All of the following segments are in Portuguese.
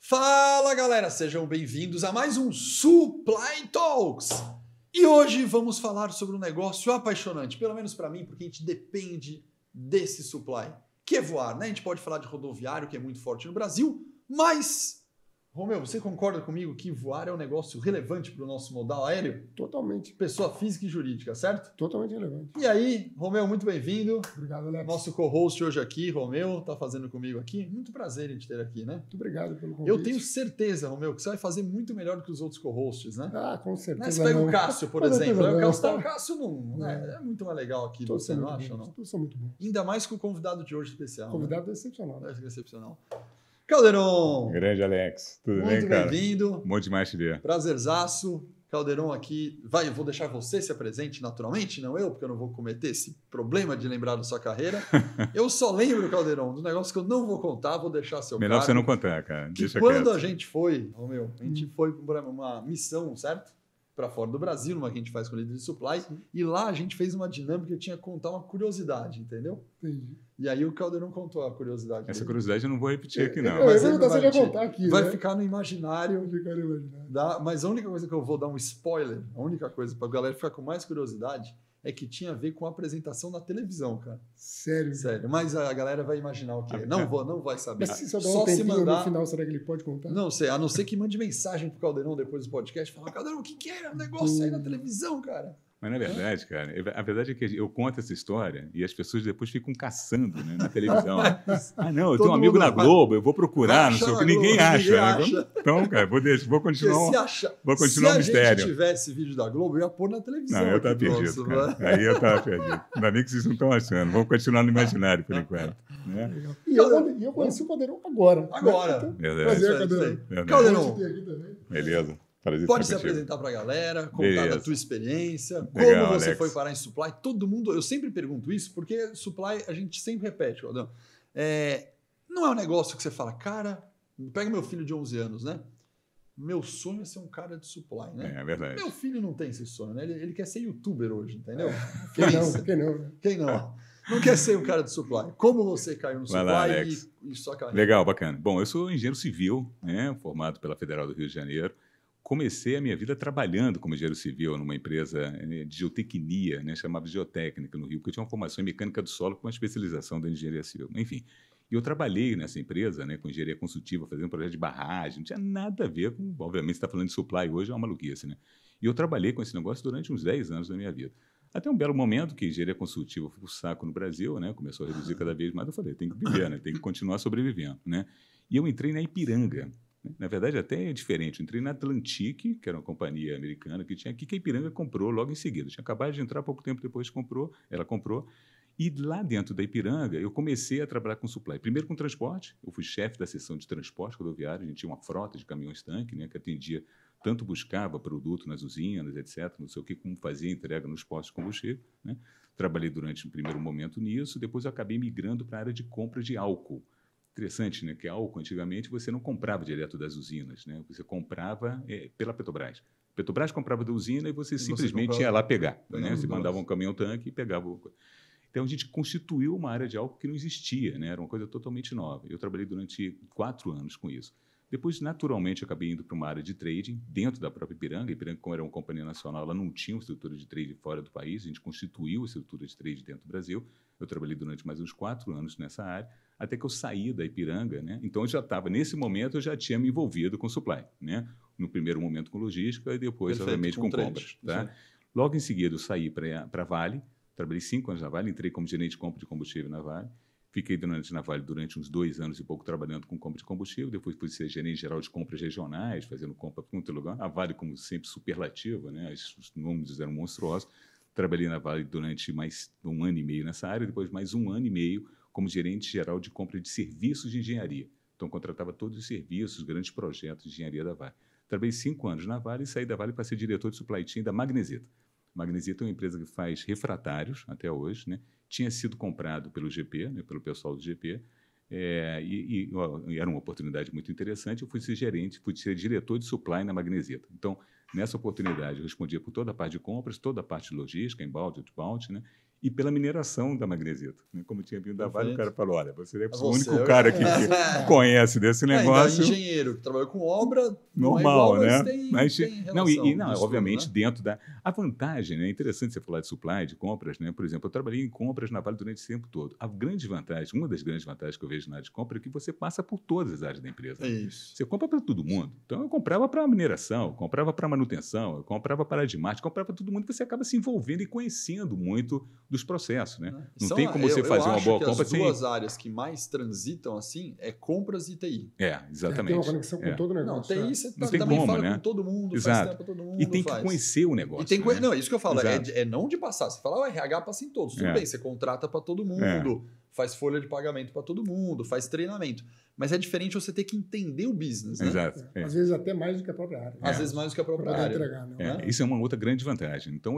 Fala galera, sejam bem-vindos a mais um Supply Talks! E hoje vamos falar sobre um negócio apaixonante, pelo menos para mim, porque a gente depende desse supply, que é voar, né? A gente pode falar de rodoviário, que é muito forte no Brasil, mas, Romeu, você concorda comigo que voar é um negócio relevante para o nosso modal aéreo? Totalmente. Pessoa física e jurídica, certo? Totalmente relevante. E aí, Romeu, muito bem-vindo. Obrigado, Alex. Nosso co-host hoje aqui, Romeu, está fazendo comigo aqui. Muito prazer em te ter aqui, né? Muito obrigado pelo convite. Eu tenho certeza, Romeu, que você vai fazer muito melhor do que os outros co-hosts, né? Ah, com certeza. Você pega o Cássio, por exemplo. O Cássio não é muito mais legal aqui, você não acha, não? Todos são muito bons. Ainda mais com o convidado de hoje especial. Convidado excepcional. Excepcional. Caldeirão! Grande Alex, tudo bem, cara? Muito bem-vindo. Muito demais te ver. Prazerzaço. Caldeirão aqui. Eu vou deixar você se apresente naturalmente, não eu, porque eu não vou cometer esse problema de lembrar da sua carreira. Eu só lembro, Caldeirão, do negócio que eu não vou contar, vou deixar seu Melhor cargo, você não contar, cara. Deixa quando quieto. a gente foi, Romeu, a gente foi para uma missão, certo? Para fora do Brasil, numa que a gente faz com o líder de supply, e lá a gente fez uma dinâmica que eu tinha que contar uma curiosidade, entendeu? Entendi. E aí o Caldeirão contou a curiosidade Essa dele. curiosidade eu não vou repetir aqui, não. Mas eu você já contar aqui, vai né? ficar no imaginário. Vai ficar no imaginário. Mas a única coisa que eu vou dar um spoiler, a única coisa para a galera ficar com mais curiosidade, é que tinha a ver com a apresentação na televisão, cara. Sério? Sério. Mas a galera vai imaginar o que é. Não vai saber. Mas se só dar um tempinho no final, será que ele pode contar? Não sei, a não ser que mande mensagem pro Caldeirão depois do podcast e fala, Caldeirão, o que era o negócio aí na televisão, cara? Mas na verdade, cara, a verdade é que eu conto essa história e as pessoas depois ficam caçando, né, na televisão. Não, eu tenho um amigo na Globo, eu vou procurar, não sei o que, ninguém acha. Né? Então, cara, vou continuar o mistério. Se a gente tivesse vídeo da Globo, eu ia pôr na televisão. Não, eu tava perdido, cara. Aí eu tava perdido. Ainda bem que vocês não estão achando. Vamos continuar no imaginário, por enquanto. Né? E eu conheci o Caldeirão agora. Verdade. Prazer, Caldeirão. Caldeirão. Beleza. Pode se apresentar para a galera, contar da tua experiência, Legal, como você Alex. foi parar em supply. Todo mundo, eu sempre pergunto isso, porque supply a gente sempre repete, Claudão. Não é um negócio que você fala, cara, pega meu filho de 11 anos, né? Meu sonho é ser um cara de supply, né? É verdade. Meu filho não tem esse sonho, né? Ele quer ser youtuber hoje, entendeu? Quem não? Não quer ser um cara de supply. Como você caiu no supply lá, Alex. e sua carreira? Legal, bacana. Bom, eu sou engenheiro civil, né, formado pela Federal do Rio de Janeiro. Comecei a minha vida trabalhando como engenheiro civil numa empresa de geotecnia, né, chamada Geotécnica, no Rio, porque eu tinha uma formação em mecânica do solo com uma especialização da engenharia civil. Enfim, e eu trabalhei nessa empresa, né, com engenharia consultiva, fazendo projeto de barragem, não tinha nada a ver com, obviamente, você está falando de supply hoje, é uma maluquice, né? E eu trabalhei com esse negócio durante uns 10 anos da minha vida. Até um belo momento que engenharia consultiva foi pro saco no Brasil, né, começou a reduzir cada vez mais, eu falei, tem que viver, né, tem que continuar sobrevivendo, né? E eu entrei na Ipiranga. Na verdade, até é diferente. Eu entrei na Atlantic, que era uma companhia americana que tinha aqui, que a Ipiranga comprou logo em seguida. Tinha acabado de entrar, pouco tempo depois ela comprou. E lá dentro da Ipiranga, eu comecei a trabalhar com supply. Primeiro com transporte, eu fui chefe da seção de transporte rodoviário, a gente tinha uma frota de caminhões-tanque, né, que atendia, tanto buscava produto nas usinas, etc., não sei o que, como fazia entrega nos postos de combustível, né? Trabalhei durante um primeiro momento nisso, depois eu acabei migrando para a área de compra de álcool. Interessante, né? Que álcool, antigamente, você não comprava direto das usinas, né? Você comprava pela Petrobras. Petrobras comprava da usina e você simplesmente ia lá pegar. Né? Você mandava um caminhão-tanque e pegava o... Então, a gente constituiu uma área de álcool que não existia, né? Era uma coisa totalmente nova. Eu trabalhei durante 4 anos com isso. Depois, naturalmente, eu acabei indo para uma área de trading dentro da própria Ipiranga. A Ipiranga, como era uma companhia nacional, ela não tinha uma estrutura de trading fora do país. A gente constituiu a estrutura de trading dentro do Brasil. Eu trabalhei durante mais uns 4 anos nessa área, até que eu saí da Ipiranga, né? Então, eu já estava, nesse momento, eu já tinha me envolvido com supply, né? No primeiro momento com logística e depois, obviamente, com compras. Tá? Logo em seguida, eu saí para a Vale, trabalhei 5 anos na Vale, entrei como gerente de compra de combustível na Vale, fiquei na Vale durante uns 2 anos e pouco trabalhando com compra de combustível, depois fui ser gerente geral de compras regionais, fazendo compra para muito lugar. A Vale, como sempre, superlativa, né? Os números eram monstruosos. Trabalhei na Vale durante mais 1 ano e meio nessa área, depois mais 1 ano e meio como gerente geral de compra de serviços de engenharia. Então, contratava todos os serviços, grandes projetos de engenharia da Vale. Trabalhei 5 anos na Vale e saí da Vale para ser diretor de supply chain da Magnesita. Magnesita é uma empresa que faz refratários até hoje, né? Tinha sido comprado pelo GP, né? Pelo pessoal do GP, e era uma oportunidade muito interessante. Eu fui ser diretor de supply na Magnesita. Então, nessa oportunidade, eu respondia por toda a parte de compras, toda a parte de logística, inbound, outbound, né? e pela mineração da magnesita. Né? Como tinha vindo da Vale, o cara falou, olha, você é o Você único cara aqui que conhece desse negócio. Engenheiro que trabalhou com obra, normal, não é igual, né? Mas tem relação, obviamente, né? dentro da... A vantagem, né? É interessante você falar de supply, de compras, né? Por exemplo, eu trabalhei em compras na Vale durante esse tempo todo. A grande vantagem, uma das grandes vantagens que eu vejo na área de compra é que você passa por todas as áreas da empresa. É isso. Você compra para todo mundo. Então, eu comprava para mineração, eu comprava para manutenção, eu comprava para admate, comprava para todo mundo, e você acaba se envolvendo e conhecendo muito dos processos, né? Não tem como você fazer uma boa compra sem... As duas áreas que mais transitam assim é compras e TI. Exatamente. Tem uma conexão com todo o negócio. Não, TI você não tem também como, fala né? com todo mundo, Exato. faz tempo pra todo mundo. E tem que conhecer o negócio. E tem né? Não, isso que eu falo, Exato. é não de passar. Você fala, o RH passa em todos. Tudo bem, você contrata para todo mundo, faz folha de pagamento para todo mundo, faz treinamento. Mas é diferente você ter que entender o business, né? Exato. Às vezes até mais do que a própria área. Às vezes mais do que a própria área. Entregar, né? Isso é uma outra grande vantagem. Então,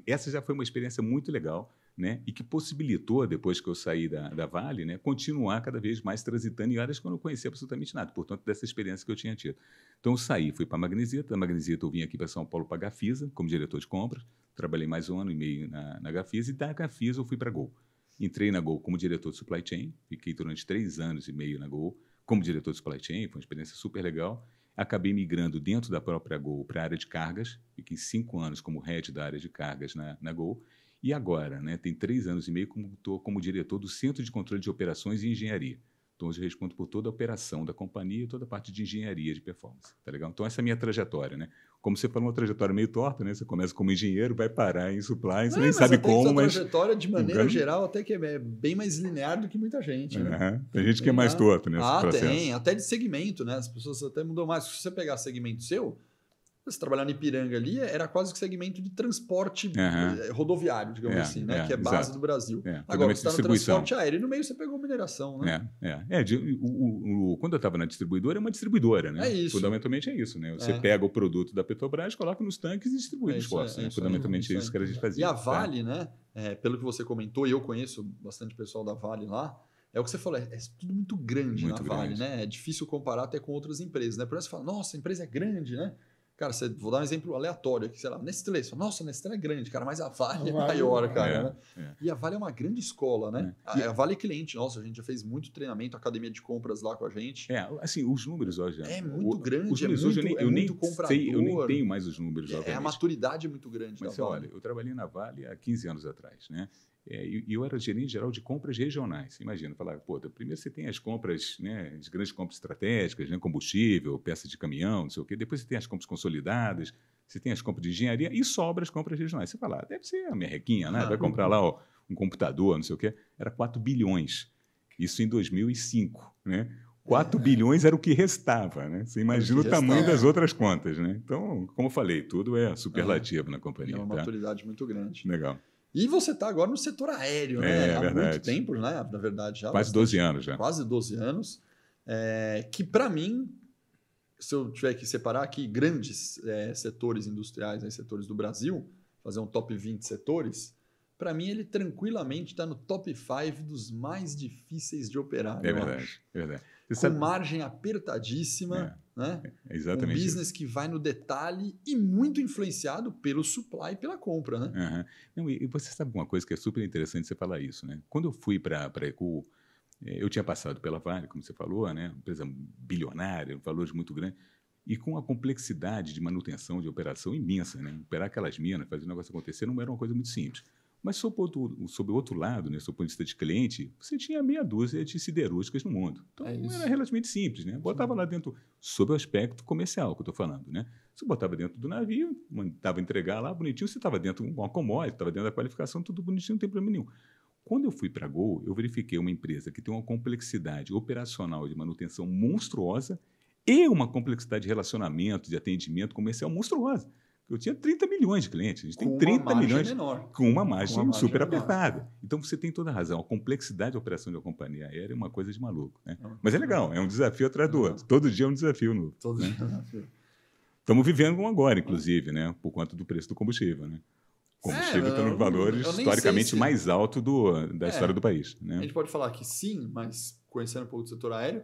essa já foi uma experiência muito legal, né? E que possibilitou, depois que eu saí da Vale, né, continuar cada vez mais transitando em áreas que eu não conhecia absolutamente nada, portanto, dessa experiência que eu tinha tido. Então, eu saí, fui para a Magnesita. Da Magnesita, eu vim aqui para São Paulo para a Gafisa, como diretor de compras. Trabalhei mais 1 ano e meio na Gafisa, e da Gafisa eu fui para a Gol. Entrei na Gol como diretor de supply chain, fiquei durante 3 anos e meio na Gol como diretor de supply chain, foi uma experiência super legal. Acabei migrando dentro da própria Gol para a área de cargas, fiquei 5 anos como head da área de cargas na Gol, e agora, né, tem 3 anos e meio estou como diretor do Centro de Controle de Operações e Engenharia. Então, hoje eu respondo por toda a operação da companhia e toda a parte de engenharia de performance. Tá legal? Então, essa é a minha trajetória, né? Como você falou, uma trajetória meio torta, né? Você começa como engenheiro, vai parar em supply, você nem sabe como, mas... A trajetória, de maneira geral, até que é bem mais linear do que muita gente, né? Tem gente que é mais torto nesse processo. Tem. Até de segmento, né? As pessoas até mudam mais. Se você pegar segmento seu... Você trabalhar no Ipiranga ali, era quase que segmento de transporte rodoviário, digamos assim, né? Que é base do Brasil. Agora, você está no transporte aéreo e no meio você pegou mineração, né? Quando eu estava na distribuidora, é uma distribuidora, né? É isso. Fundamentalmente é isso, né? Você pega o produto da Petrobras, coloca nos tanques e distribui nos postos. Fundamentalmente é isso que a gente fazia. E a Vale, né? Pelo que você comentou, e eu conheço bastante pessoal da Vale lá, é o que você falou, é tudo muito grande na Vale, né? É difícil comparar até com outras empresas, né? Por isso você fala, nossa, a empresa é grande, né? Cara, vou dar um exemplo aleatório aqui, sei lá, Nestlé. Você fala, nossa, a Nestlé é grande, cara, mas a Vale é maior, cara. Né? E a Vale é uma grande escola, né? A Vale é cliente. Nossa, a gente já fez muito treinamento, academia de compras lá com a gente. Assim, os números hoje... É muito grande, os números hoje eu nem comprador. Sei, eu nem tenho mais os números, a maturidade é muito grande. Mas olha, eu trabalhei na Vale há 15 anos atrás, né? E eu era gerente geral de compras regionais. Imagina, falar, primeiro você tem as compras, né, as grandes compras estratégicas, né, combustível, peça de caminhão, não sei o quê. Depois você tem as compras consolidadas, você tem as compras de engenharia e sobra as compras regionais. Você fala, deve ser a merrequinha, né? Vai comprar lá um computador, não sei o quê. Era 4 bilhões. Isso em 2005, né? 4 bilhões era o que restava, né? Você imagina o tamanho das outras contas, né? Então, como eu falei, tudo é superlativo na companhia. É uma maturidade muito grande. Legal. E você está agora no setor aéreo, né? Há verdade. muito tempo, né? Na verdade, já. Quase 12 anos já. Quase 12 anos. Que, para mim, se eu tiver que separar aqui grandes setores industriais, setores do Brasil, fazer um top 20 setores, para mim ele tranquilamente está no top 5 dos mais difíceis de operar. É verdade. Com margem apertadíssima, né? Exatamente. Um business que vai no detalhe e muito influenciado pelo supply e pela compra, né? Não, e você sabe uma coisa que é super interessante você falar isso, né? Quando eu fui para a Eco, eu tinha passado pela Vale, como você falou, né? Uma empresa bilionária, valores muito grandes, e com a complexidade de manutenção de operação imensa, né? Operar aquelas minas, fazer o negócio acontecer, não era uma coisa muito simples. Mas, sob o outro lado, né, sob o ponto de vista de cliente, você tinha meia dúzia de siderúrgicas no mundo. Então, era relativamente simples. Né? Botava lá dentro, sob o aspecto comercial que eu estou falando. Né? Você botava dentro do navio, mandava entregar lá, bonitinho, você estava dentro de uma commodity, estava dentro da qualificação, tudo bonitinho, não tem problema nenhum. Quando eu fui para a Gol, eu verifiquei uma empresa que tem uma complexidade operacional de manutenção monstruosa e uma complexidade de relacionamento, de atendimento comercial monstruosa. Eu tinha 30 milhões de clientes. A gente tem 30 milhões menor. Com uma margem super apertada. Então, você tem toda a razão. A complexidade da operação de uma companhia aérea é uma coisa de maluco. Né? Mas é legal, é um desafio atrás do outro. Todo dia é um desafio novo. Todo dia é um desafio. Estamos vivendo um agora, inclusive, né? Por conta do preço do combustível. Né? O combustível está nos valores historicamente mais altos da história do país. Né? A gente pode falar que sim, mas conhecendo um pouco do setor aéreo,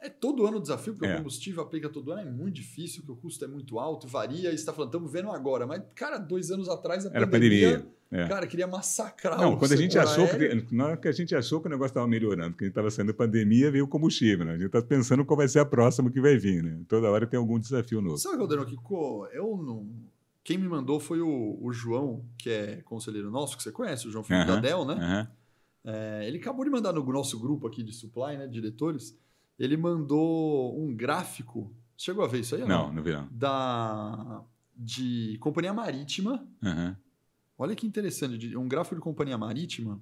todo ano o desafio, porque o combustível aplica todo ano, é muito difícil, porque o custo é muito alto, varia, e você está falando, estamos vendo agora. Mas, cara, 2 anos atrás, a pandemia. Cara, queria massacrar Não, quando a gente achou que a gente achou que o negócio estava melhorando, que a gente estava saindo da pandemia, veio o combustível, né? A gente está pensando qual vai ser a próxima que vai vir, né? Toda hora tem algum desafio novo. Sabe, Caldeirão, que quem me mandou foi o João, que é conselheiro nosso, que você conhece, o João Felipe da Dell, né? Ele acabou de mandar no nosso grupo aqui de supply, né, de diretores, ele mandou um gráfico. Você chegou a ver isso aí? Não vi não. De companhia marítima. Olha que interessante, um gráfico de companhia marítima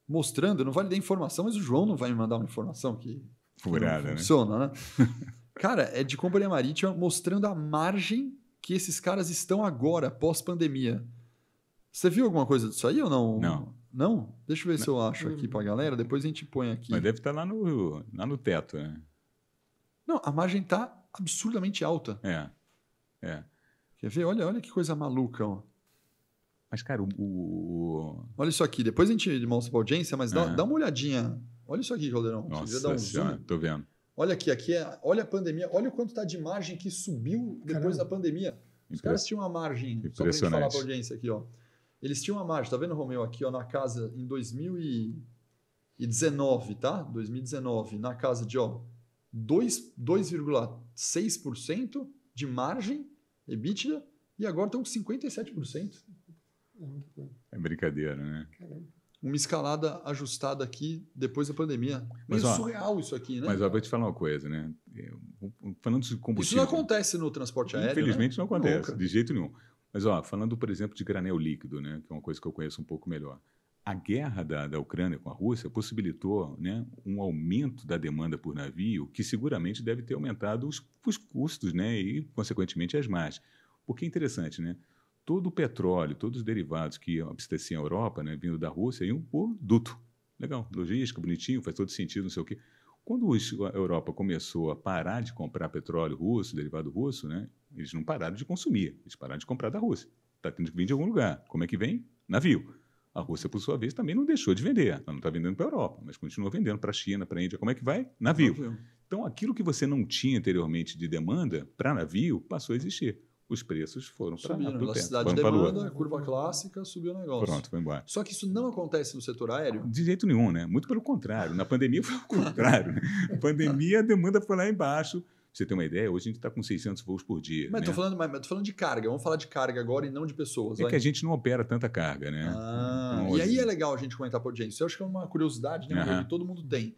mostrando, não vale dar informação, mas o João não vai me mandar uma informação que furada, não funciona, né? Cara, é de companhia marítima mostrando a margem que esses caras estão agora, pós-pandemia. Você viu alguma coisa disso aí ou não? Não? Deixa eu ver se eu acho aqui pra galera, depois a gente põe aqui. Mas deve estar lá no teto, né? Não, a margem tá absurdamente alta. Quer ver? Olha que coisa maluca, ó. Mas, cara, Olha isso aqui, depois a gente mostra pra audiência, mas dá uma olhadinha. Olha isso aqui, Caldeirão. Nossa, dar um zoom. Tô vendo. Olha aqui olha a pandemia, olha o quanto está de margem que subiu depois da pandemia. Os caras tinham uma margem, só para a gente falar para a audiência aqui, ó. Eles tinham uma margem, tá vendo, Romeu, aqui ó, na casa em 2019, tá? 2019, na casa de 2,6% de margem EBITDA e agora estão com 57%. É brincadeira, né? Caramba. Uma escalada ajustada aqui depois da pandemia. Meio surreal isso aqui, né? Mas ó, vou te falar uma coisa, né? Falando de combustível... Isso não acontece no transporte aéreo, infelizmente, né? Não acontece, de jeito nenhum. Mas, ó, falando, por exemplo, de granel líquido, né? Que é uma coisa que eu conheço um pouco melhor. A guerra da Ucrânia com a Rússia possibilitou, né, um aumento da demanda por navio que seguramente deve ter aumentado os custos, né? E, consequentemente, as margens. Porque é interessante, né? Todo o petróleo, todos os derivados que abasteciam a Europa, né, vindo da Rússia, iam por duto. Legal, logística, bonitinho, faz todo sentido, não sei o quê. Quando a Europa começou a parar de comprar petróleo russo, derivado russo, né, eles não pararam de consumir, eles pararam de comprar da Rússia. Está tendo que vir de algum lugar. Como é que vem? Navio. A Rússia, por sua vez, também não deixou de vender. Ela não está vendendo para a Europa, mas continua vendendo para a China, para a Índia. Como é que vai? Navio. Então, aquilo que você não tinha anteriormente de demanda para navio passou a existir. Os preços foram para a velocidade de demanda, curva clássica, subiu o negócio. Pronto, foi embora. Só que isso não acontece no setor aéreo? De jeito nenhum, né? Muito pelo contrário. Na pandemia foi o contrário. Né? Na pandemia a demanda foi lá embaixo. Pra você ter uma ideia, hoje a gente está com 600 voos por dia. Mas estou falando de carga. Vamos falar de carga agora e não de pessoas. É que a gente não opera tanta carga, né? Então, e aí é legal a gente comentar para a audiência. Eu acho que é uma curiosidade, né? Que todo mundo tem.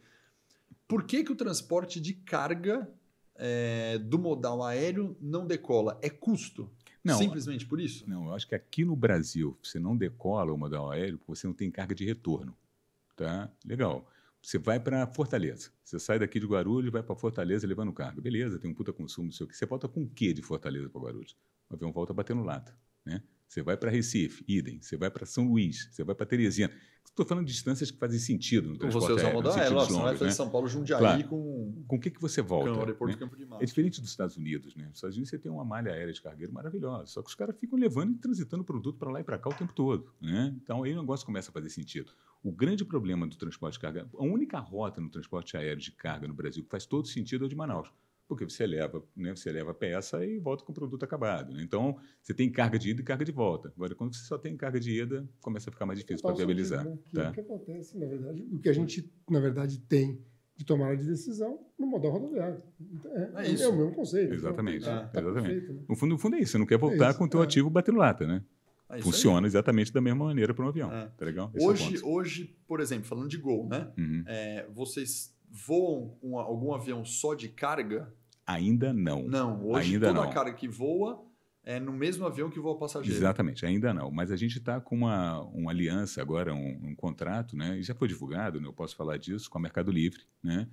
Por que o transporte de carga do modal aéreo não decola? É custo? Não, simplesmente por isso? Não, eu acho que aqui no Brasil você não decola o modal aéreo porque você não tem carga de retorno. Tá? Legal. Você vai para Fortaleza. Você sai daqui de Guarulhos e vai para Fortaleza levando carga. Beleza, tem um puta consumo, não sei o quê. Você volta com o quê de Fortaleza para Guarulhos? O avião volta batendo lata. Né? Você vai para Recife, idem. Você vai para São Luís, você vai para Teresina. Estou falando de distâncias que fazem sentido no transporte aéreo. Você usa o modal aéreo, você vai fazer São Paulo, Jundiaí com o que você volta? Com o aeroporto de Campo de Marte. É diferente dos Estados Unidos. Né? Nos Estados Unidos você tem uma malha aérea de cargueiro maravilhosa, só que os caras ficam levando e transitando produto para lá e para cá o tempo todo. Né? Então aí o negócio começa a fazer sentido. O grande problema do transporte de carga, a única rota no transporte aéreo de carga no Brasil que faz todo sentido é o de Manaus. Porque você leva a peça e volta com o produto acabado. Né? Então, você tem carga de ida e carga de volta. Agora, quando você só tem carga de ida, começa a ficar mais difícil para viabilizar. Né? O que acontece, na verdade, o que a gente, na verdade, tem de tomada de decisão no modal rodoviário. É o mesmo conceito. Exatamente. Tá perfeito, né? No fundo é isso. Você não quer voltar com o teu ativo batendo lata, né? Funciona exatamente da mesma maneira para um avião. Tá legal? Hoje, por exemplo, falando de Gol, né? Vocês voam algum avião só de carga? Ainda não. Não, hoje toda a carga que voa é no mesmo avião que voa passageiro. Exatamente, ainda não. Mas a gente está com uma aliança agora, um contrato, né? E já foi divulgado, né? Eu posso falar disso, com a Mercado Livre. Né?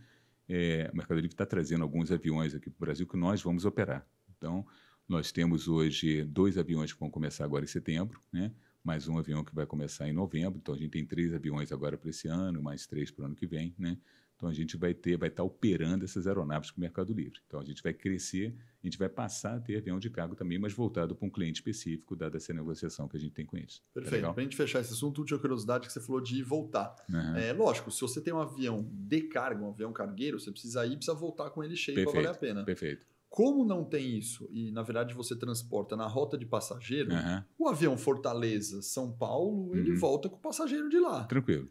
O Mercado Livre está trazendo alguns aviões aqui para o Brasil que nós vamos operar. Então, nós temos hoje 2 aviões que vão começar agora em setembro, né? Mais um avião que vai começar em novembro. Então, a gente tem 3 aviões agora para esse ano, mais 3 para o ano que vem, né? Então, a gente vai estar operando essas aeronaves com o Mercado Livre. Então, a gente vai crescer, a gente vai passar a ter avião de carga também, mas voltado para um cliente específico, dada essa negociação que a gente tem com eles. Perfeito. Tá para a gente fechar esse assunto, última curiosidade que você falou de ir e voltar. Uhum. Lógico, se você tem um avião de carga, um avião cargueiro, você precisa ir e precisa voltar com ele cheio para valer a pena. Perfeito. Como não tem isso, e na verdade você transporta na rota de passageiro, o avião Fortaleza-São Paulo, ele volta com o passageiro de lá. Tranquilo.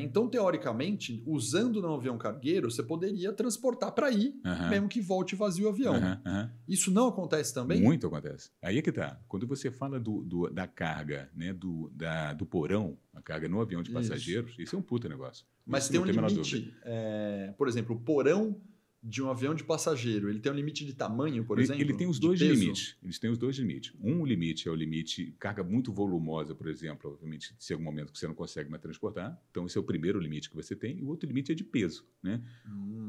Então, teoricamente, usando no avião cargueiro, você poderia transportar para ir, mesmo que volte vazio o avião. Isso não acontece também? Muito acontece. Aí é que tá. Quando você fala da carga, né, do porão, a carga no avião de passageiros, isso é um puta negócio. Mas isso tem um limite. Por exemplo, o porão de um avião de passageiro, ele tem um limite de tamanho, por exemplo? Ele tem os dois limites. Eles têm os dois limites. Um limite é o limite carga muito volumosa, por exemplo, obviamente, se algum momento que você não consegue mais transportar. Então, esse é o primeiro limite que você tem. E o outro limite é de peso, né?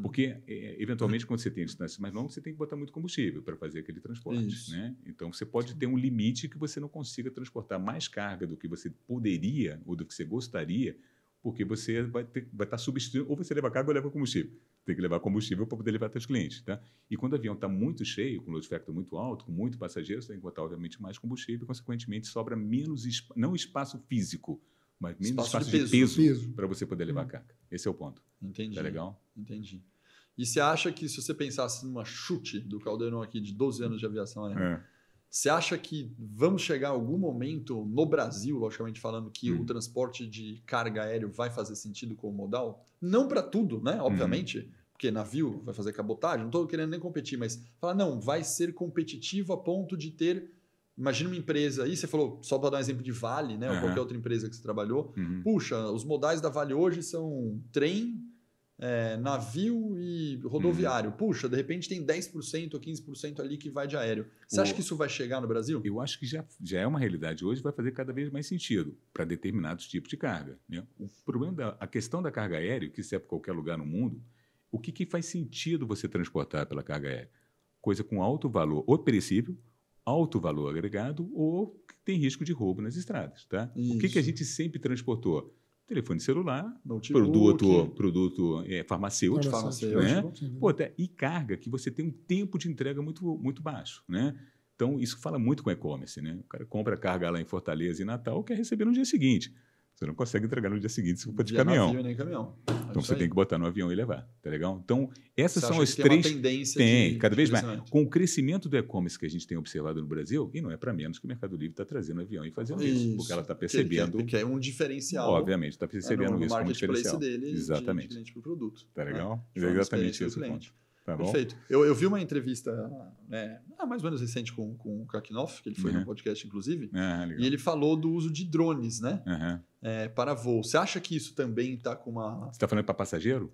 Porque, eventualmente, quando você tem distância mais longa, você tem que botar muito combustível para fazer aquele transporte, né? Então, você pode ter um limite que você não consiga transportar mais carga do que você poderia ou do que você gostaria, porque você vai estar substituindo, ou você leva carga ou leva combustível. Tem que levar combustível para poder levar seus clientes. Tá? E quando o avião está muito cheio, com load factor muito alto, com muito passageiro, você tem que botar, obviamente, mais combustível e, consequentemente, sobra menos, não espaço físico, mas menos espaço de peso para você poder levar carga. Esse é o ponto. Entendi. Tá legal? Entendi. E você acha que, se você pensasse numa chute do Caldeirão aqui de 12 anos de aviação aérea, você acha que vamos chegar a algum momento no Brasil, logicamente falando, que o transporte de carga aéreo vai fazer sentido como modal? Não para tudo, né? Obviamente, porque navio vai fazer cabotagem, não estou querendo nem competir, mas falar, não, vai ser competitivo a ponto de ter... Imagina uma empresa, aí você falou, só para dar um exemplo de Vale, né? Ou qualquer outra empresa que você trabalhou. Puxa, os modais da Vale hoje são trem, navio e rodoviário. Puxa, de repente tem 10% ou 15% ali que vai de aéreo. Você acha que isso vai chegar no Brasil? Eu acho que já é uma realidade hoje, vai fazer cada vez mais sentido para determinados tipos de carga. Né? O problema a questão da carga aérea, que serve para qualquer lugar no mundo, o que faz sentido você transportar pela carga aérea? Coisa com alto valor ou perecível, alto valor agregado ou que tem risco de roubo nas estradas. Tá? O que a gente sempre transportou? Telefone celular, produto farmacêutico, né? E carga que você tem um tempo de entrega muito, muito baixo, né? Então, isso fala muito com e-commerce, né? O cara compra carga lá em Fortaleza e Natal, quer receber no dia seguinte. Você não consegue entregar no dia seguinte se for de caminhão. Navio, nem caminhão. Então, você tem que botar no avião e levar, tá legal? Então, essas são as tem três... Uma tendência tem, cada vez mais. Com o crescimento do e-commerce que a gente tem observado no Brasil, e não é para menos que o Mercado Livre está trazendo avião e fazendo isso, porque ela está percebendo... Que é um diferencial. Obviamente, está percebendo isso como diferencial. Dele, exatamente. De cliente para o produto. Tá legal? É exatamente isso. Tá bom? Perfeito. Eu vi uma entrevista mais ou menos recente com o Kakinoff, que ele foi no podcast, inclusive, e ele falou do uso de drones, né? Para voo. Você acha que isso também está com uma... Você está falando para passageiro?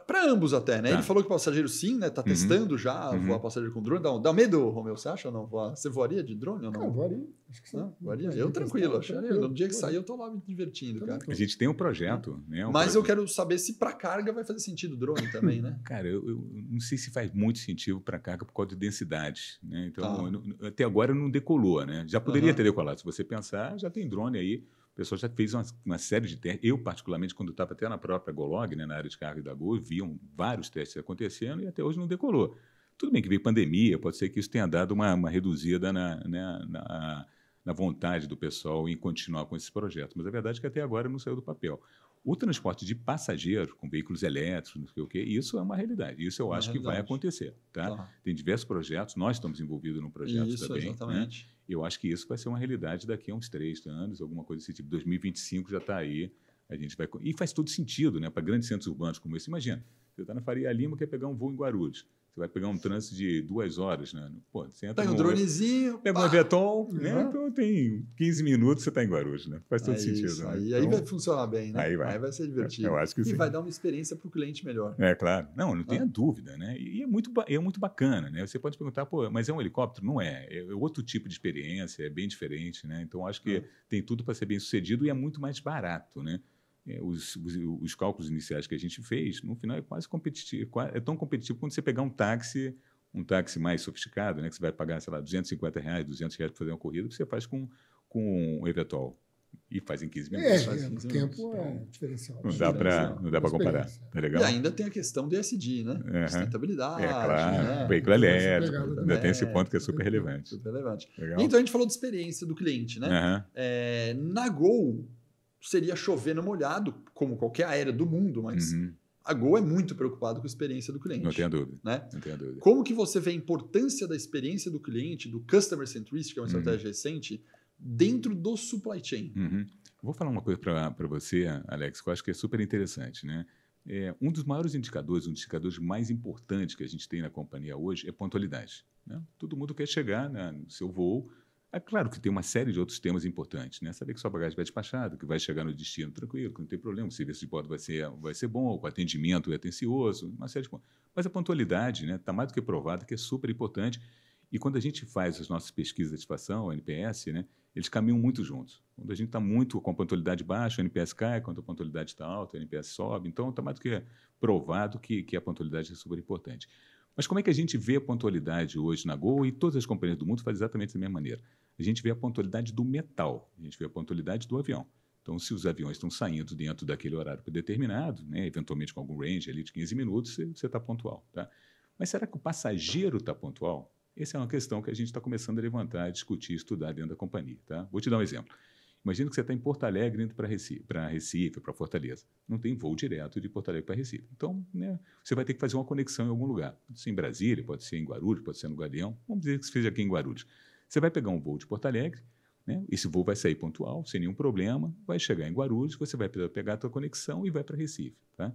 Para ambos até, né? Ele falou que passageiro sim, né? Tá testando já voar passageiro com drone. Dá medo, Romeu, você acha ou não? Você voaria de drone ou não? Voaria. Acho que sim. Voaria? Eu tranquilo. No dia que sair eu tô lá me divertindo, cara. A gente tem um projeto, né? Mas eu quero saber se para carga vai fazer sentido drone também, né? Cara, eu não sei se faz muito sentido para carga por causa de densidade, né? Então, até agora não decolou, né? Já poderia ter decolado. Se você pensar, já tem drone aí. O pessoal já fez uma série de testes. Eu, particularmente, quando estava até na própria Golog, né, na área de carga da Gol, viam vários testes acontecendo e até hoje não decolou. Tudo bem que veio pandemia, pode ser que isso tenha dado uma reduzida na vontade do pessoal em continuar com esses projetos, mas a verdade é que até agora não saiu do papel. O transporte de passageiro com veículos elétricos, não sei o quê, isso é uma realidade. Isso eu acho que vai acontecer. Tá? Tem diversos projetos, nós estamos envolvidos num projeto também. Exatamente. Né? Eu acho que isso vai ser uma realidade daqui a uns 3 anos, alguma coisa desse tipo. 2025 já está aí. A gente vai... E faz todo sentido, né? Para grandes centros urbanos como esse. Imagina, você está na Faria Lima, quer pegar um voo em Guarulhos. Você vai pegar um trânsito de 2 horas, né? Pô, você entra um dronezinho. Pega um Eveton, né? Então tem 15 minutos você está em Guarulhos, né? Faz todo sentido. Isso, né? Aí vai funcionar bem, né? Aí vai ser divertido. Eu acho que sim. E vai dar uma experiência para o cliente melhor. É claro. Não tenha dúvida, né? E é muito bacana, né? Você pode perguntar, pô, mas é um helicóptero? Não é. É outro tipo de experiência, é bem diferente, né? Então acho que tem tudo para ser bem sucedido e é muito mais barato, né? Os cálculos iniciais que a gente fez, no final é quase competitivo, é tão competitivo quanto você pegar um táxi mais sofisticado, né, que você vai pagar, sei lá, R$250, R$200 para fazer uma corrida, que você faz com um Evetol. e faz em 15 minutos. O tempo é diferencial. Não dá para comparar. Tá legal? E ainda tem a questão do ESG, né? Sustentabilidade. Claro. Né? Veículo elétrico. Ainda tem esse ponto que é super relevante. Super relevante. Legal. Então a gente falou de experiência do cliente, né? Na Gol seria chover no molhado, como qualquer aérea do mundo, mas a Gol é muito preocupada com a experiência do cliente. Não tenha dúvida. Né? Não tenha dúvida. Como que você vê a importância da experiência do cliente, do customer centricity, que é uma estratégia recente, dentro do supply chain? Vou falar uma coisa para você, Alex, que eu acho que é super interessante, né? Um dos maiores indicadores, um dos indicadores mais importantes que a gente tem na companhia hoje é pontualidade. Né? Todo mundo quer chegar no seu voo. É claro que tem uma série de outros temas importantes, né? Saber que sua bagagem vai despachada, que vai chegar no destino tranquilo, que não tem problema, o serviço de bordo vai ser bom, o atendimento é atencioso, uma série de pontos. Mas a pontualidade está mais do que provada, que é super importante. E quando a gente faz as nossas pesquisas de satisfação, o NPS, né, eles caminham muito juntos. Quando a gente está muito com a pontualidade baixa, o NPS cai. Quando a pontualidade está alta, o NPS sobe. Então, está mais do que provado que a pontualidade é super importante. Mas como é que a gente vê a pontualidade hoje na Gol? E todas as companhias do mundo fazem exatamente da mesma maneira. A gente vê a pontualidade do metal, a gente vê a pontualidade do avião. Então, se os aviões estão saindo dentro daquele horário determinado, né, eventualmente com algum range ali de 15 minutos, você está pontual. Tá? Mas será que o passageiro está pontual? Essa é uma questão que a gente está começando a levantar, discutir, estudar dentro da companhia. Tá? Vou te dar um exemplo. Imagina que você está em Porto Alegre indo para Recife, para Fortaleza. Não tem voo direto de Porto Alegre para Recife. Então, né, você vai ter que fazer uma conexão em algum lugar. Pode ser em Brasília, pode ser em Guarulhos, pode ser no Galeão. Vamos dizer que seja aqui em Guarulhos. Você vai pegar um voo de Porto Alegre, né? Esse voo vai sair pontual, sem nenhum problema, vai chegar em Guarulhos, você vai pegar a tua conexão e vai para Recife. Tá?